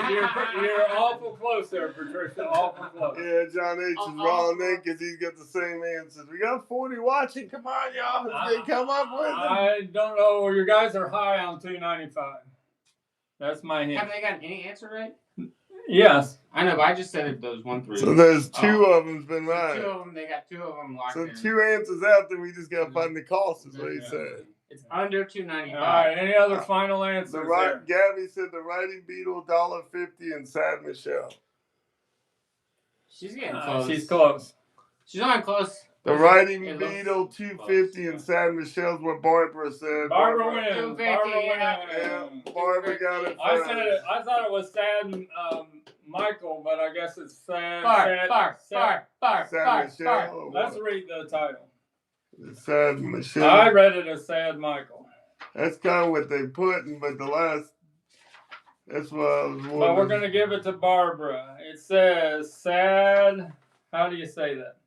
you're awful close there, Patricia. Awful close. yeah, John H is wrong then because he's got the same answers. We got 40 watching. Come on, y'all. Let's come up with them. I don't know. You guys are high on 295. That's my hint. Have they got any answer right? Yes. I know, but I just said it, those 1 3. So there's 2 of them's been right. 2 of them, they got 2 of them locked So in. 2 answers out there. We just got to find the cost, is what he said. It's under 295. All right. Any other final answers? Gabby said the Riding Beetle, $1.50, and Sad Michelle. She's getting close. She's close. She's not close. The Riding Beetle, $2.50, and Sad Michelle's what Barbara said. Barbara wins. 250, Barbara Yeah, wins. Barbara got it. I said it. I thought it was Sad Michael, but I guess it's Sad. Bar. Michelle. Let's read the title. Sad Michelle. I read it as Sad Michael. That's kind of what they put, but that's what I was wondering. But we're going to give it to Barbara. It says Sad. How do you say that?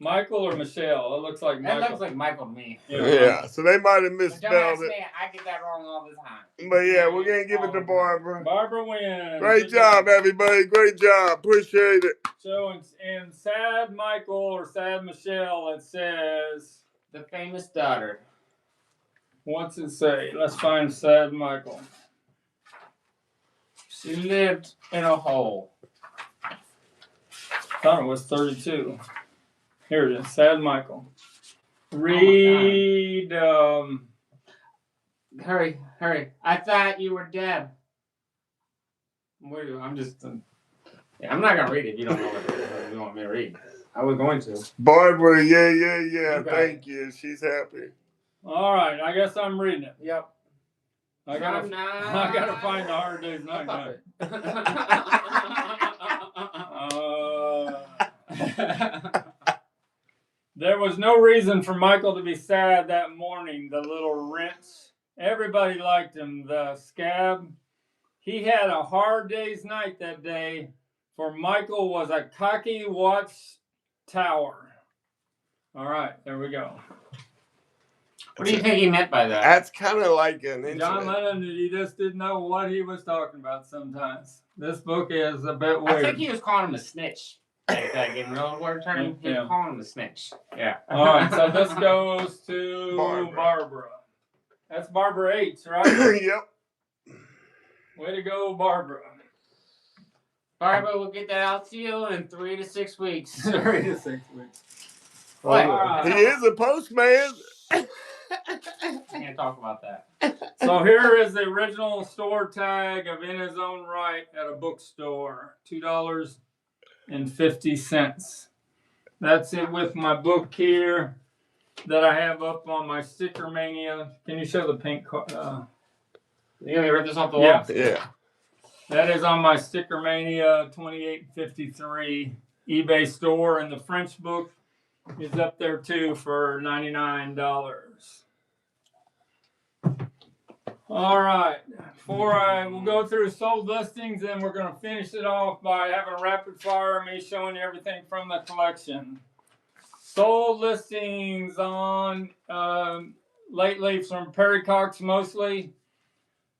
Michael or Michelle? It looks like Michael. That looks like Michael to me. Yeah, so they might have Don't misspelled ask it. me, I get that wrong all the time. But yeah, we're going to give it to Barbara. Barbara wins. Great job, everybody. Great job. Appreciate it. So in Sad Michael or Sad Michelle, it says, The famous daughter. what's it say? Let's find Sad Michael. She lived in a hole. Thought it was 32. Here it is. Sad Michael. Read. Hurry. I thought you were Deb. I'm just. Yeah, I'm not gonna read it if you don't know what you want me to read. I was going to. Barbara, yeah. You got Thank you. She's happy. All right, I guess I'm reading it. Yep. I gotta find the Hard Day's Night Night. There was no reason for Michael to be sad that morning, the little wrench. Everybody liked him, the scab. He had a hard day's night that day, for Michael was a cocky watchtower. All right, there we go. What do you think he meant by that? That's kind of like an John incident. Lennon, he just didn't know what he was talking about sometimes. This book is a bit weird. I think he was calling him a snitch. Like that, getting real word term. He was calling him a snitch. Yeah. All right, so this goes to Barbara. That's Barbara H, right? Yep. Way to go, Barbara. Barbara, we'll get that out to you in 3 to 6 weeks. 3 to 6 weeks. What? He is a postman. Can't talk about that. So here is the original store tag of In His Own Right at a bookstore. $2.50. That's it with my book here that I have up on my STICKERMANIA. Can you show the pink card? You gonna rip this off the wall? Yeah. That is on my STICKERMANIA 2853 eBay store, and the French book is up there too for $99. All right, we'll go through sold listings, and we're going to finish it off by having a rapid fire, me showing you everything from the collection. Sold listings on lately from Perry Cox mostly.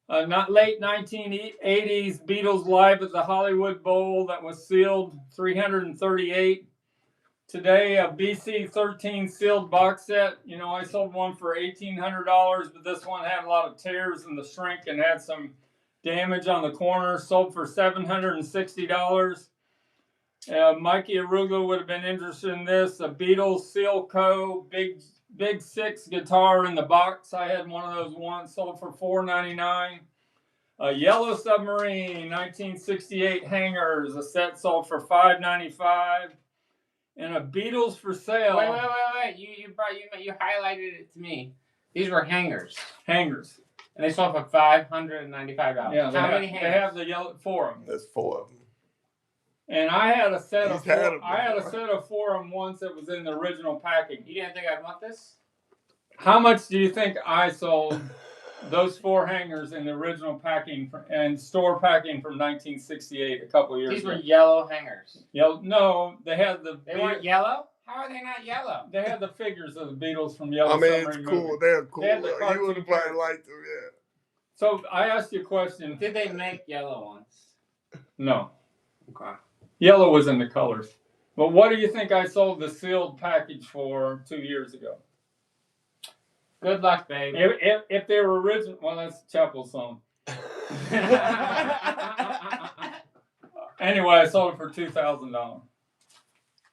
Not late 1980s Beatles Live at the Hollywood Bowl that was sealed, 338. Today, a BC 13 sealed box set. You know, I sold one for $1,800, but this one had a lot of tears in the shrink and had some damage on the corner. Sold for $760. Mikey Arugula would have been interested in this. A Beatles Seal Co. Big 6 guitar in the box. I had one of those once. Sold for $499. A Yellow Submarine 1968 hangers. A set sold for $595. And a Beatles for sale. Wait. You highlighted it to me. These were hangers. Hangers. And they sold for $595. Yeah, How many hangers? They have the yellow 4 of them. There's 4 of them. And I had a set of 4. I had a before. set of 4 of them once that was in the original package. You didn't think I'd want this? How much do you think I sold those 4 hangers in the original packing and store packing from 1968 a couple years These ago? were yellow hangers. No, they had the. They weren't yellow? How are they not yellow? They had the figures of the Beatles from Yellow I mean, Submarine it's cool. movie. They're cool. They had the You cartoon would have probably characters. liked them, yeah. So I asked you a question. Did they make yellow ones? No. Okay. Yellow was in the colors. But what do you think I sold the sealed package for 2 years ago? Good luck, babe. If they were original, well, that's Chapel's song. Anyway, I sold it for $2,000.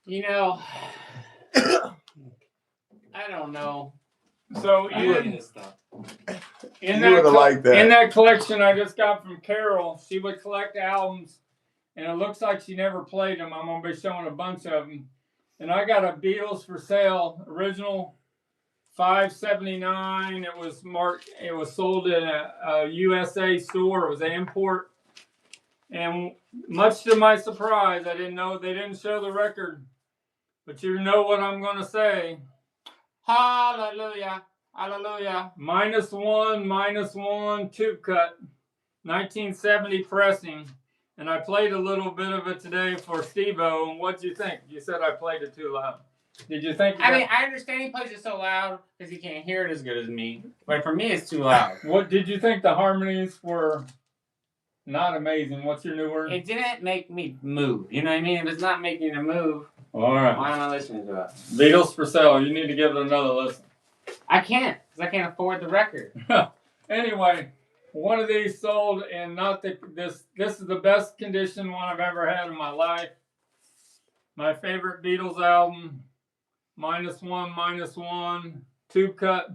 You know, I don't know. So I like this stuff. in You would've liked that. in that collection I just got from Carol, she would collect albums, and it looks like she never played them. I'm gonna be showing a bunch of them. And I got a Beatles for sale, original, $579. It was marked. It was sold in a USA store. It was an import. And much to my surprise, I didn't know they didn't show the record. But you know what I'm gonna say. Hallelujah. Hallelujah. -1, tube cut, 1970 pressing. And I played a little bit of it today for Steve-O. And what'd you think? You said I played it too loud. Did you think? I mean, I understand he plays it so loud because he can't hear it as good as me. But for me, it's too loud. What did you think? The harmonies were not amazing. What's your new word? It didn't make me move. You know what I mean? If it's not making me move, All right. why am I listening to it? Beatles for sale. You need to give it another listen. I can't because I can't afford the record. Anyway, one of these sold, and not this is the best condition one I've ever had in my life. My favorite Beatles album, -1, tube cut.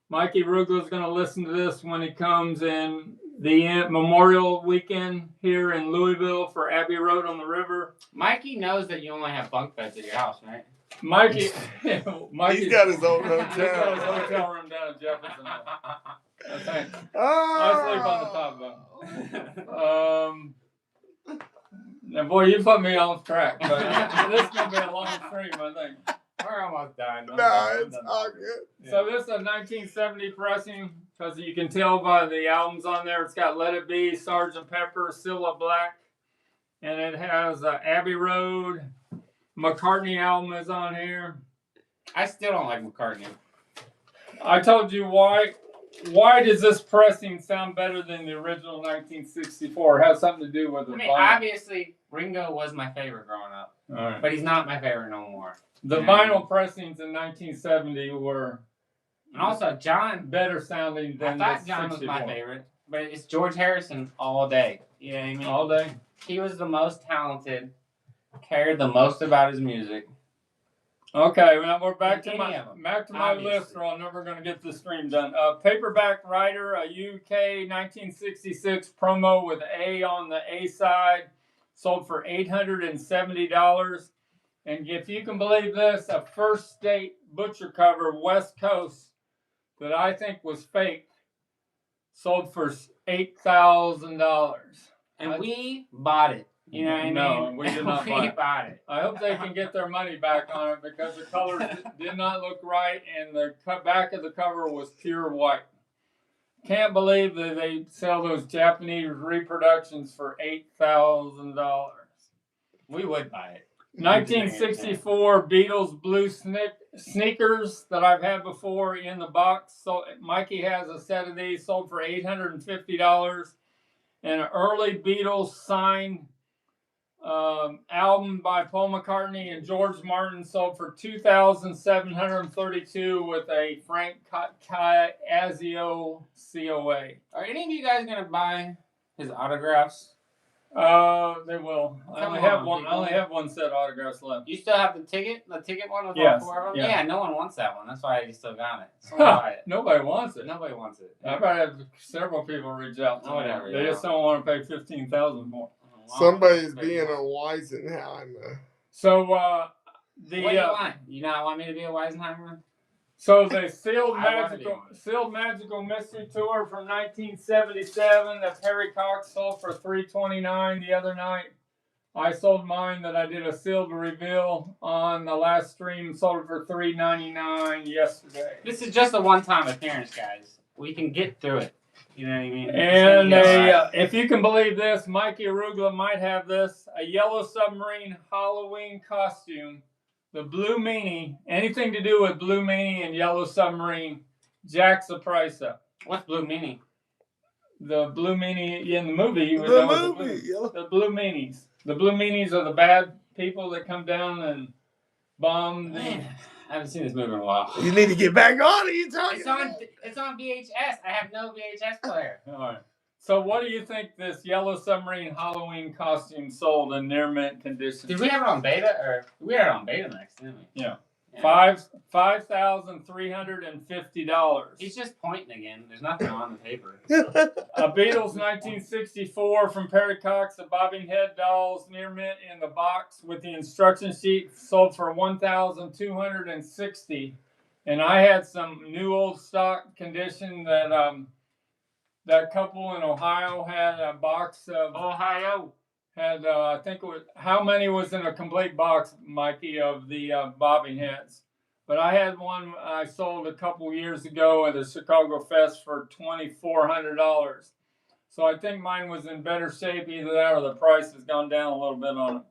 Mikey Rugla's going to listen to this when he comes and the Memorial Weekend here in Louisville for Abbey Road on the River. Mikey knows that you only have bunk beds at your house, right? Mikey, He's got his own hotel. He's got his hotel room down in Jefferson. I think. I sleep on the top bunk. Now, boy, you put me off track. But this is gonna be a long stream, I think. We're almost done. It's all good. Yeah. So this is a 1970 pressing, because you can tell by the albums on there. It's got Let It Be, Sgt. Pepper, Cilla Black, and it has Abbey Road. McCartney album is on here. I still don't like McCartney. I told you why. Why does this pressing sound better than the original 1964? It has something to do with the vinyl. Obviously, Ringo was my favorite growing up, All right. but he's not my favorite no more. The vinyl pressings in 1970 were, and also John, better sounding than I thought John was my favorite, but it's George Harrison all day. You know what I mean? All day. He was the most talented, cared the most about his music. Okay, well, we're back to Any my list, or I'm never going to get this stream done. Paperback Writer, a UK 1966 promo with A on the A side, sold for $870. And if you can believe this, a First State butcher cover, West Coast, that I think was fake, sold for $8,000. And we bought it. You know what I mean? No, we did not buy it. Bought it. I hope they can get their money back on it, because the colors did not look right, and the back of the cover was pure white. Can't believe that they sell those Japanese reproductions for $8,000. We would buy it. 1964 Beatles blue sneakers that I've had before in the box. So Mikey has a set of these, sold for $850. And an early Beatles signed album by Paul McCartney and George Martin, sold for $2,732 with a Frank Casio COA. Are any of you guys gonna buy his autographs? They will. I only have one set of autographs left. You still have the ticket one with Yes, all four of them? yeah. Yeah, no one wants that one. That's why I still got it. Someone buy it. Nobody wants it. Nobody wants it. I've had several people reach out to me. Whatever, They just don't want to pay $15,000 more. Somebody's being a Weisenheimer. So what do you want? You not want me to be a Weisenheimer? So the Sealed Magical Mystery Tour from 1977 that Harry Cox sold for $329 the other night. I sold mine that I did a sealed reveal on the last stream, sold it for $399 yesterday. This is just a one-time appearance, guys. We can get through it. You know what I mean? And if you can believe this, Mikey Arugula might have this, a Yellow Submarine Halloween costume. The Blue Meanie, anything to do with Blue Meanie and Yellow Submarine, jacks the price up. What's Blue Meanie? The Blue Meanie in the movie. The Blue Meanies. The Blue Meanies are the bad people that come down and bomb. Man, I haven't seen this movie in a while. You need to get back on it. It's on VHS. I have no VHS player. All right. So what do you think this Yellow Submarine Halloween costume sold in near mint condition? Did we have it on beta, or we had it on Betamax, didn't we? Yeah. $5,350. He's just pointing again. There's nothing on the paper. A Beatles 1964 from Perry Cox, the bobbing head dolls near mint in the box with the instruction sheet, sold for $1,260. And I had some new old stock condition that that couple in Ohio had a box of had I think it was, how many was in a complete box, Mikey, of the bobbing heads. But I had one I sold a couple years ago at the Chicago Fest for $2,400. So I think mine was in better shape, either that or the price has gone down a little bit on it.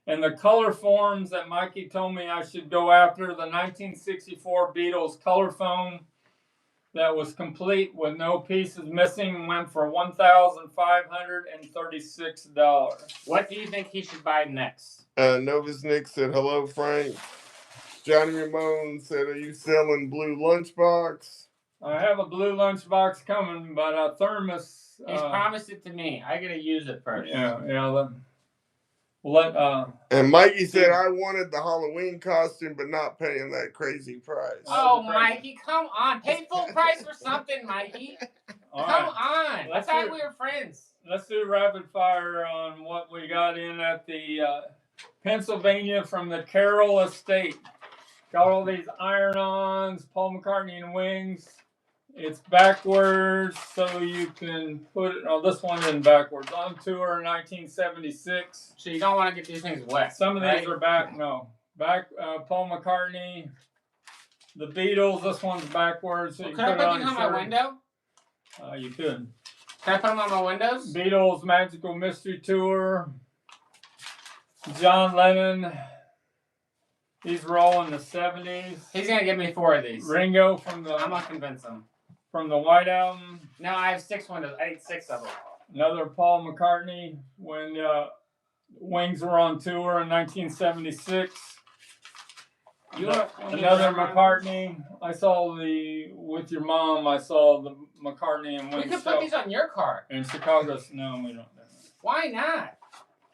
And the color forms that Mikey told me I should go after, the 1964 Beatles color phone that was complete with no pieces missing, went for $1,536. What do you think he should buy next? Novus Nick said, hello, Frank. Johnny Ramone said, are you selling blue lunchbox? I have a blue lunchbox coming, but a thermos. He's promised it to me. I gotta use it first. Yeah. And Mikey said, I wanted the Halloween costume, but not paying that crazy price. Oh, Mikey, come on. Pay full price for something, Mikey. All Come right. on. Let's I thought do- we were friends. Let's do rapid fire on what we got in at the Pennsylvania from the Carroll estate. Got all these iron-ons, Paul McCartney and Wings. It's backwards, so you can put it. Oh, this one isn't backwards. On tour in 1976. So you don't want to get these things wet. Some of right? these are back. No, back. Paul McCartney, the Beatles. This one's backwards. So Well, you could I can put it put on these your on my shirt. window? You could. Can I put them on my windows? Beatles Magical Mystery Tour. John Lennon. These were all in the 70s. He's gonna give me 4 of these. Ringo from the I'm gonna convince him. White Album. No, I have 6 windows. I ate 6 of them. Another Paul McCartney when Wings were on tour in 1976. Another McCartney. I saw with your mom. I saw the McCartney and We Wings could show put these on your car. in Chicago. No, we don't. Why not?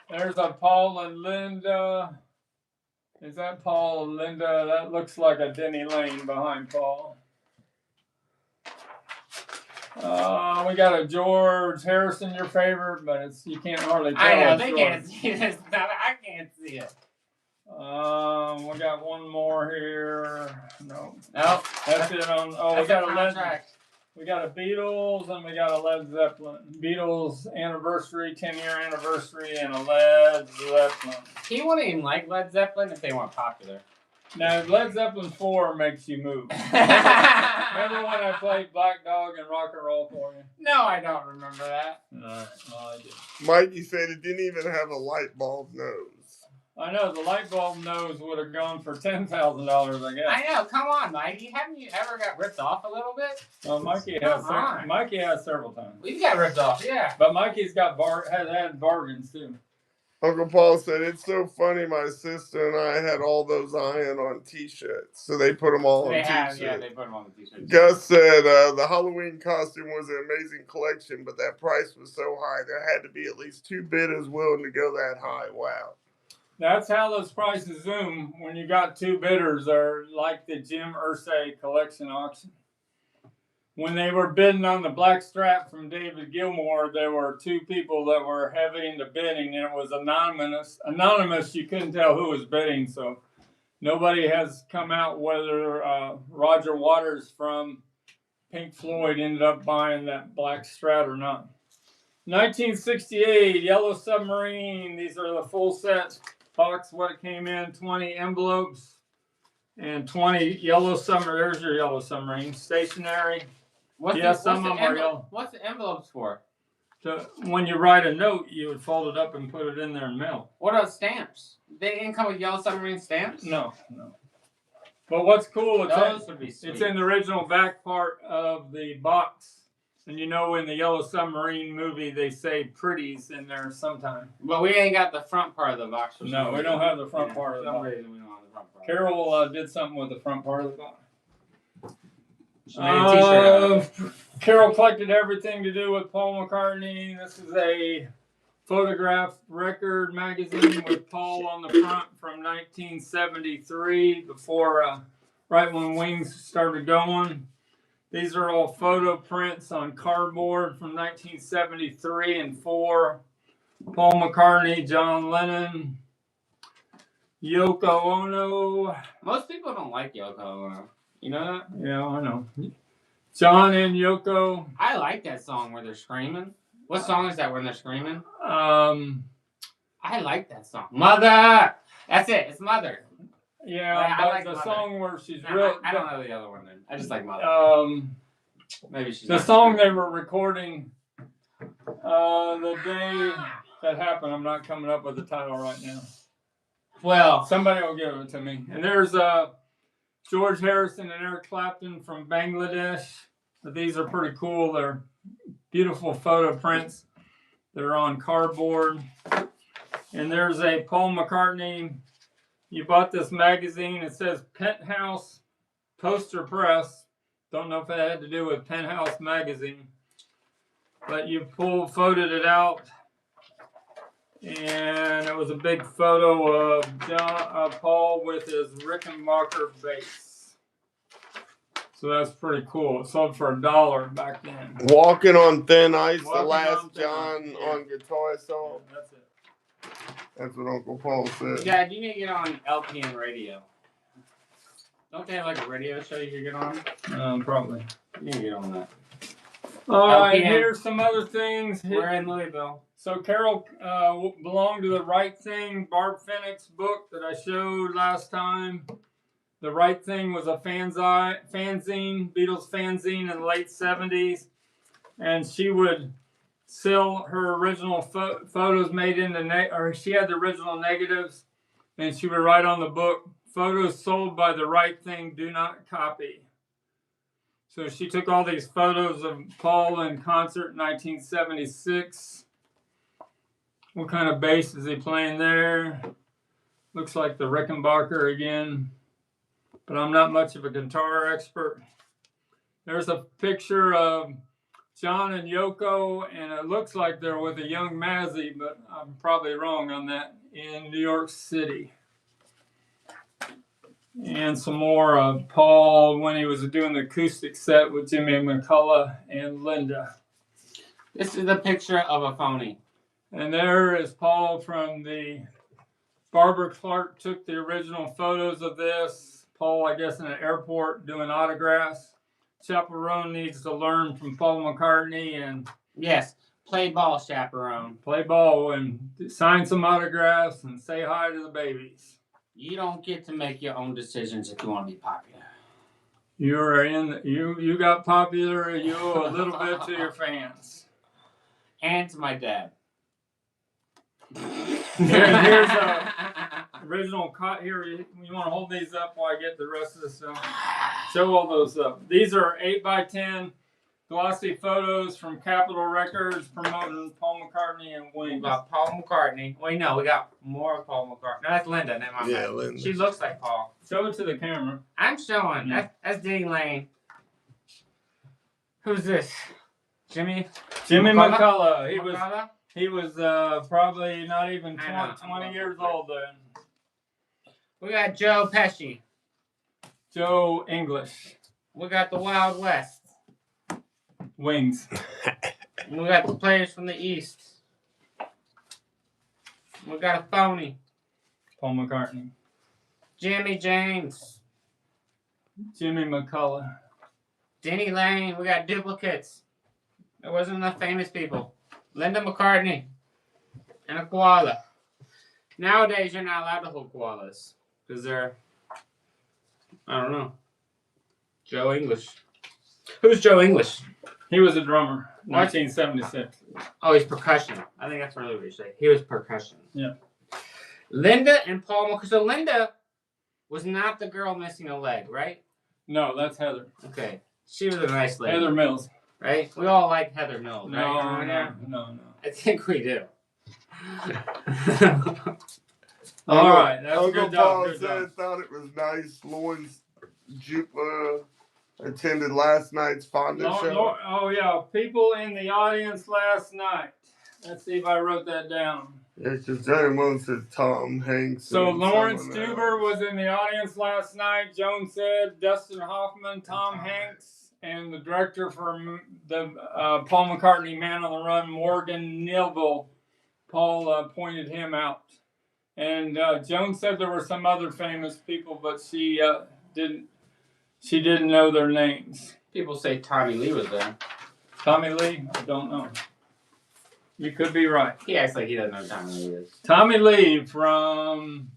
There's a Paul and Linda. Is that Paul and Linda? That looks like a Denny Lane behind Paul. We got a George Harrison, your favorite, but you can't hardly tell. I know it's they George. can't see this. I can't see it. We got one more here. No, Nope. that's it. That's We got a a contract. we got a Beatles and we got a Led Zeppelin. Beatles anniversary, 10-year anniversary, and a Led Zeppelin. He wouldn't even like Led Zeppelin if they weren't popular. Now, Led Zeppelin 4 makes you move. Remember when I played Black Dog and Rock and Roll for you? No, I don't remember that. Well, I did. Mikey said it didn't even have a light bulb nose. I know, the light bulb nose would have gone for $10,000, I guess. I know. Come on, Mikey. Haven't you ever got ripped off a little bit? Well, Mikey Come has, on. Mikey has several times. We got ripped off, yeah. But Mikey's got has had bargains, too. Uncle Paul said, it's so funny, my sister and I had all those iron-on T-shirts. So they put them all They on have, T-shirts. yeah, they put them on the t-shirts. Gus said the Halloween costume was an amazing collection, but that price was so high, there had to be at least 2 bidders willing to go that high. Wow. That's how those prices zoom when you got 2 bidders, or like the Jim Irsay collection auction. When they were bidding on the black strap from David Gilmour, there were 2 people that were heavy into bidding, and it was anonymous. Anonymous, you couldn't tell who was bidding, so nobody has come out whether Roger Waters from Pink Floyd ended up buying that black strat or not. 1968, Yellow Submarine. These are the full set box, what it came in, 20 envelopes and 20 Yellow Submarine. There's your Yellow Submarine. Stationery. Some of them are yellow. What's the envelopes for? When you write a note, you would fold it up and put it in there and mail. What about stamps? They didn't come with Yellow Submarine stamps? No. But what's cool, Those would be sweet. it's in the original back part of the box. And you know, in the Yellow Submarine movie, they say pretties in there sometime. But we ain't got the front part of the box. No, we don't have the front part of the box. For some reason, we don't have the front part. Carol did something with the front part of the box. She made a t-shirt out of it. Carol collected everything to do with Paul McCartney. This is a photograph record magazine with Paul on the front from 1973, before, right when Wings started going. These are all photo prints on cardboard from 1973 and 4. Paul McCartney, John Lennon, Yoko Ono. Most people don't like Yoko Ono. You know that? Yeah, I know. John and Yoko. I like that song where they're screaming. What song is that when they're screaming? I like that song. Mother! That's it. It's Mother. Yeah, I but like the Mother. song where she's No, real. I don't know the other one then. I just like Mother. Maybe she's The not song screaming. they were recording the day that happened. I'm not coming up with the title right now. Well, Somebody will give it to me. And there's George Harrison and Eric Clapton from Bangladesh. These are pretty cool. They're beautiful photo prints. They're on cardboard. And there's a Paul McCartney. You bought this magazine. It says Penthouse Poster Press. Don't know if it had to do with Penthouse magazine. But you photoed it out. And it was a big photo of Paul with his Rickenbacker bass. So that's pretty cool. It sold for $1 back then. Walking on Thin Ice, Walking the last on Thin John Ice, yeah. on guitar song. Yeah, that's it. That's what Uncle Paul said. Dad, you need to get on LPN radio. Don't they have like a radio show you could get on? Probably. You need to get on that. All right, LPN. here's some other things. We're in Louisville. So Carol belonged to The Right Thing, Barb Fennick's book that I showed last time. The Right Thing was a fanzine, Beatles fanzine in the late 70s. And she would sell her original photos made into, or she had the original negatives. And she would write on the book, photos sold by The Right Thing, do not copy. So she took all these photos of Paul in concert in 1976. What kind of bass is he playing there? Looks like the Rickenbacker again. But I'm not much of a guitar expert. There's a picture of John and Yoko, and it looks like they're with a young Mazzy, but I'm probably wrong on that, in New York City. And some more of Paul when he was doing the acoustic set with Jimmy McCullough and Linda. This is a picture of a phony. And there is Paul from the... Barbara Clark took the original photos of this. Paul, I guess, in an airport doing autographs. Chaperone needs to learn from Paul McCartney and... Yes, play ball, Chaperone. Play ball and sign some autographs and say hi to the babies. You don't get to make your own decisions if you want to be popular. You're in. You got popular. You owe a little bit to your fans. And to my dad. Here's a original cut. Here, you want to hold these up while I get the rest of this stuff. Show all those up. These are 8x10 glossy photos from Capitol Records promoting Paul McCartney and We Wings. got Paul McCartney. Wait, no, we got more of Paul McCartney. No, that's Linda. Never mind. Yeah, Linda. She looks like Paul. Show it to the camera. I'm showing. Yeah. That's Denny Lane. Who's this? Jimmy McCullough. McCullough? He was probably not even I know. 20 years old then. We got Joe Pesci. Joe English. We got the Wild West. Wings. We got the players from the East. We got a phony. Paul McCartney. Jimmy James. Jimmy McCullough. Denny Lane. We got duplicates. There wasn't enough famous people. Linda McCartney. And a koala. Nowadays, you're not allowed to hold koalas. Because they're... I don't know. Joe English. Who's Joe English? He was a drummer. 1976. Oh, he's percussion. I think that's really what you say. He was percussion. Yeah. Linda and Paul McCartney. So Linda was not the girl missing a leg, right? No, that's Heather. Okay. She was a nice lady. Heather Mills. Right? We all like Heather Mills, right? No. I think we do. All right. That's a Uncle good job. Paul Good said job. thought it was nice. Lawrence attended last night's fondant show. Oh, yeah. People in the audience last night. Let's see if I wrote that down. Yeah, because Johnny Moon said Tom Hanks. So and Lawrence someone Stuber else. was in the audience last night. Joan said Dustin Hoffman, Tom Hanks, and the director for the Paul McCartney Man on the Run, Morgan Neville. Paul pointed him out. And Joan said there were some other famous people, but she didn't know their names. People say Tommy Lee was there. Tommy Lee? I don't know. You could be right. He acts like he doesn't know who Tommy Lee is. Tommy Lee from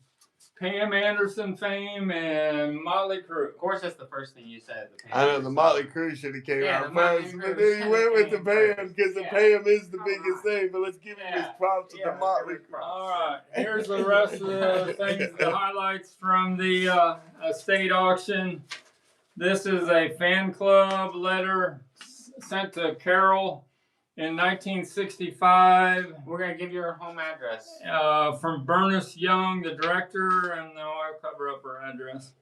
Pam Anderson fame and Motley Crue. Of course, that's the first thing you said. I know the Motley Crue should have came Yeah, out the Motley first, Crue but then he went with the Pam because the Yeah. Pam is the Come biggest on. thing. But let's give him his Yeah. props with Yeah, the Motley let's give him Crue. props. All right, here's the rest of the things, the highlights from the estate auction. This is a fan club letter sent to Carol in 1965 We're going to give you her home address. from Bernice Young, the director, and I'll cover up her address.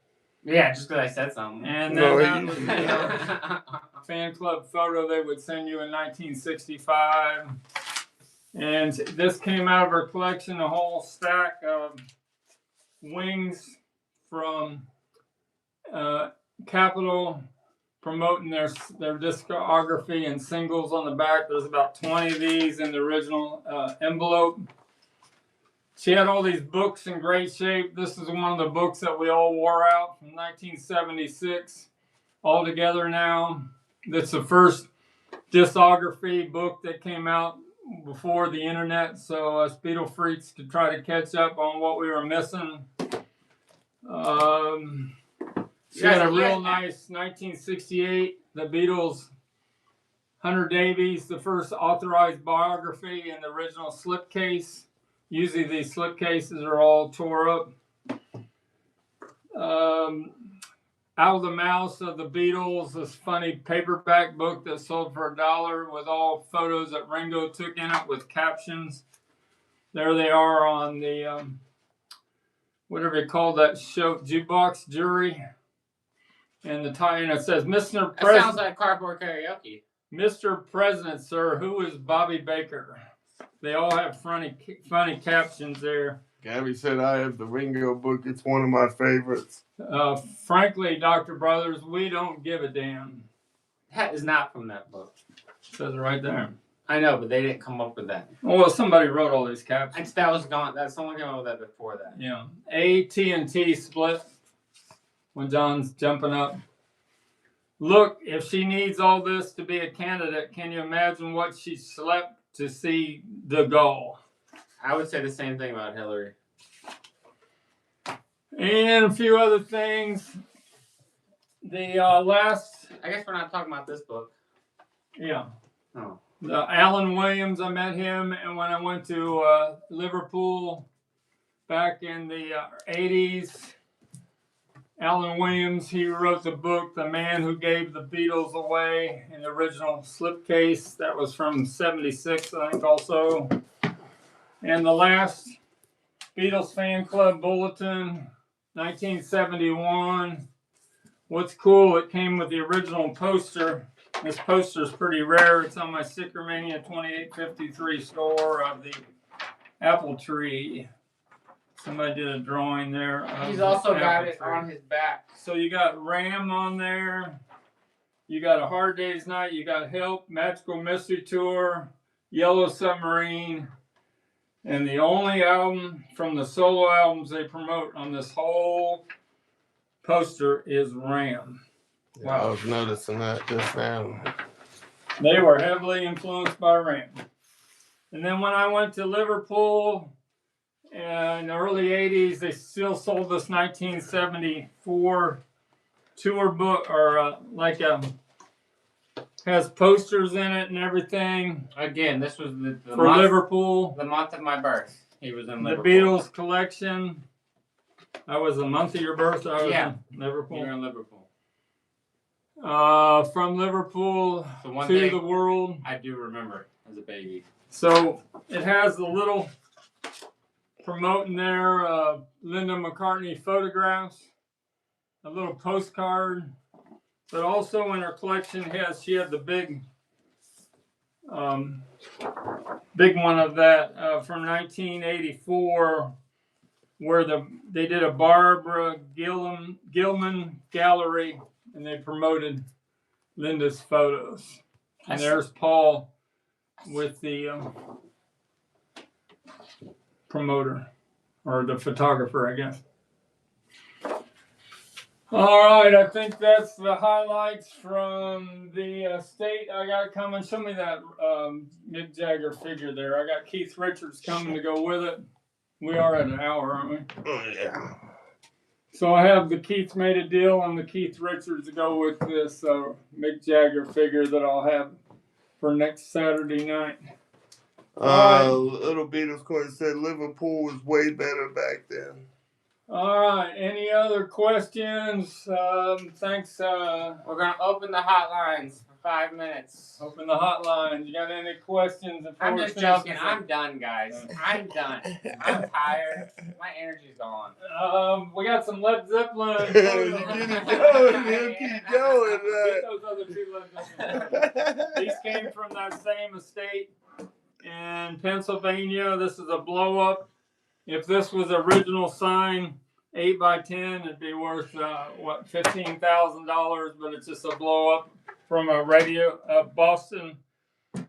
Yeah, just because I said something. And No, then that was the fan club photo they would send you in 1965. And this came out of her collection, a whole stack of wings from Capitol promoting their discography and singles on the back. There's about 20 of these in the original envelope. She had all these books in great shape. This is one of the books that we all wore out from 1976 all together now. That's the first discography book that came out before the internet, so us Beatle freaks could try to catch up on what we were missing. She had a real nice 1968, the Beatles, Hunter Davies, the first authorized biography in the original slipcase. Usually these slipcases are all tore up. Out of the Mouse of the Beatles, this funny paperback book that sold for $1 with all photos that Ringo took in it with captions. There they are on the, whatever you call that show, Jukebox Jury. And the tie, and it says, Mr. President. That sounds like cardboard karaoke. Mr. President, sir, who is Bobby Baker? They all have funny captions there. Gabby said I have the Ringo book. It's one of my favorites. Frankly, Dr. Brothers, we don't give a damn. That is not from that book. It says it right there. I know, but they didn't come up with that. Well, somebody wrote all these captions. That was gone. That someone came up with that before that. Yeah. AT&T split when John's jumping up. Look, if she needs all this to be a candidate, can you imagine what she slept to see De Gaulle? I would say the same thing about Hillary. And a few other things. The last... I guess we're not talking about this book. Yeah. Oh. Alan Williams, I met him, and when I went to Liverpool back in the 80s, Alan Williams, he wrote the book, The Man Who Gave the Beatles Away, in the original slipcase. That was from 76, I think, also. And the last Beatles Fan Club Bulletin, 1971. What's cool, it came with the original poster. This poster is pretty rare. It's on my STICKERMANIA 2853 store of the apple tree. Somebody did a drawing there. He's also got it on his back. So you got Ram on there. You got A Hard Day's Night. You got Help, Magical Mystery Tour, Yellow Submarine. And the only album from the solo albums they promote on this whole poster is Ram. Yeah, wow. I was noticing that just now. They were heavily influenced by Ram. And then when I went to Liverpool in the early 80s, they still sold this 1974 tour book, or has posters in it and everything. Again, this was the for month, Liverpool. The month of my birth. He was in Liverpool. The Beatles collection. That was the month of your birth. I was in Liverpool. You were in Liverpool. From Liverpool to the world. I do remember as a baby. So it has the little promoting there, Linda McCartney photographs, a little postcard, but also in her collection she had the big one of that from 1984, where they did a Barbara Gilman gallery, and they promoted Linda's photos. And there's Paul with the promoter, or the photographer, I guess. All right, I think that's the highlights from the state. I got coming. Show me that Mick Jagger figure there. I got Keith Richards coming to go with it. We are at an hour, aren't we? Oh, yeah. So I have the Keith Made a Deal on the Keith Richards to go with this Mick Jagger figure that I'll have for next Saturday night. Little Beatles coin said Liverpool was way better back then. All right. Any other questions? Thanks. We're going to open the hotlines for 5 minutes. Open the hotlines. You got any questions? I'm just joking. I'm done, guys. I'm done. I'm tired. My energy's gone. We got some Led Zeppelin. Keep going. Keep going. Get those other two Led Zeppelin. These came from that same estate in Pennsylvania. This is a blow up. If this was original sign, 8x10. It'd be worth what, $15,000, but it's just a blow up from a Boston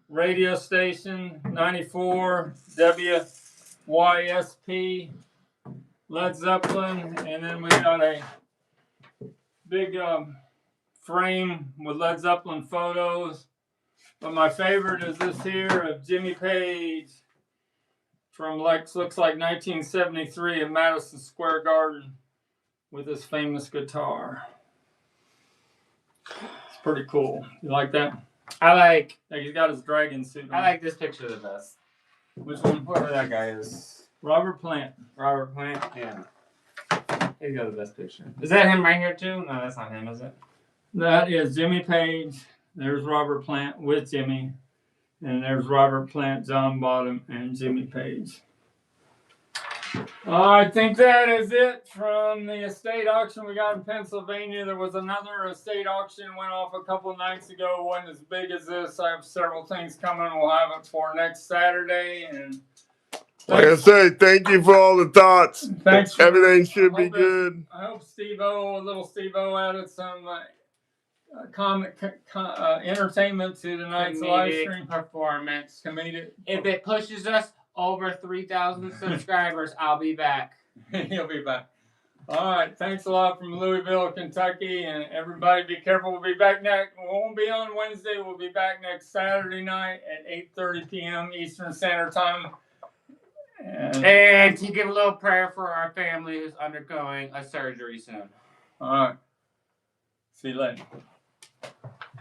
radio station, 94 WYSP, Led Zeppelin, and then we got a big frame with Led Zeppelin photos. But my favorite is this here of Jimmy Page from looks like 1973 in Madison Square Garden with his famous guitar. It's pretty cool. You like that? He's got his dragon suit on. I like this picture the best. Which one? Whoever that guy is. Robert Plant. Robert Plant? Yeah. He's got the best picture. Is that him right here too? No, that's not him, is it? That is Jimmy Page. There's Robert Plant with Jimmy. And there's Robert Plant, John Bottom, and Jimmy Page. I think that is it from the estate auction we got in Pennsylvania. There was another estate auction went off a couple nights ago. Wasn't as big as this. I have several things coming. We'll have it for next Saturday. And like I say, thank you for all the thoughts. Thanks. Everything should be good. I hope little Steve-O added some comic entertainment to tonight's live stream performance. Comedic. If it pushes us over 3,000 subscribers, I'll be back. He'll be back. All right. Thanks a lot from Louisville, Kentucky. And everybody be careful. We'll be back next. We won't be on Wednesday. We'll be back next Saturday night at 8:30 p.m. Eastern Standard Time. And to give a little prayer for our family who's undergoing a surgery soon. All right. See you later.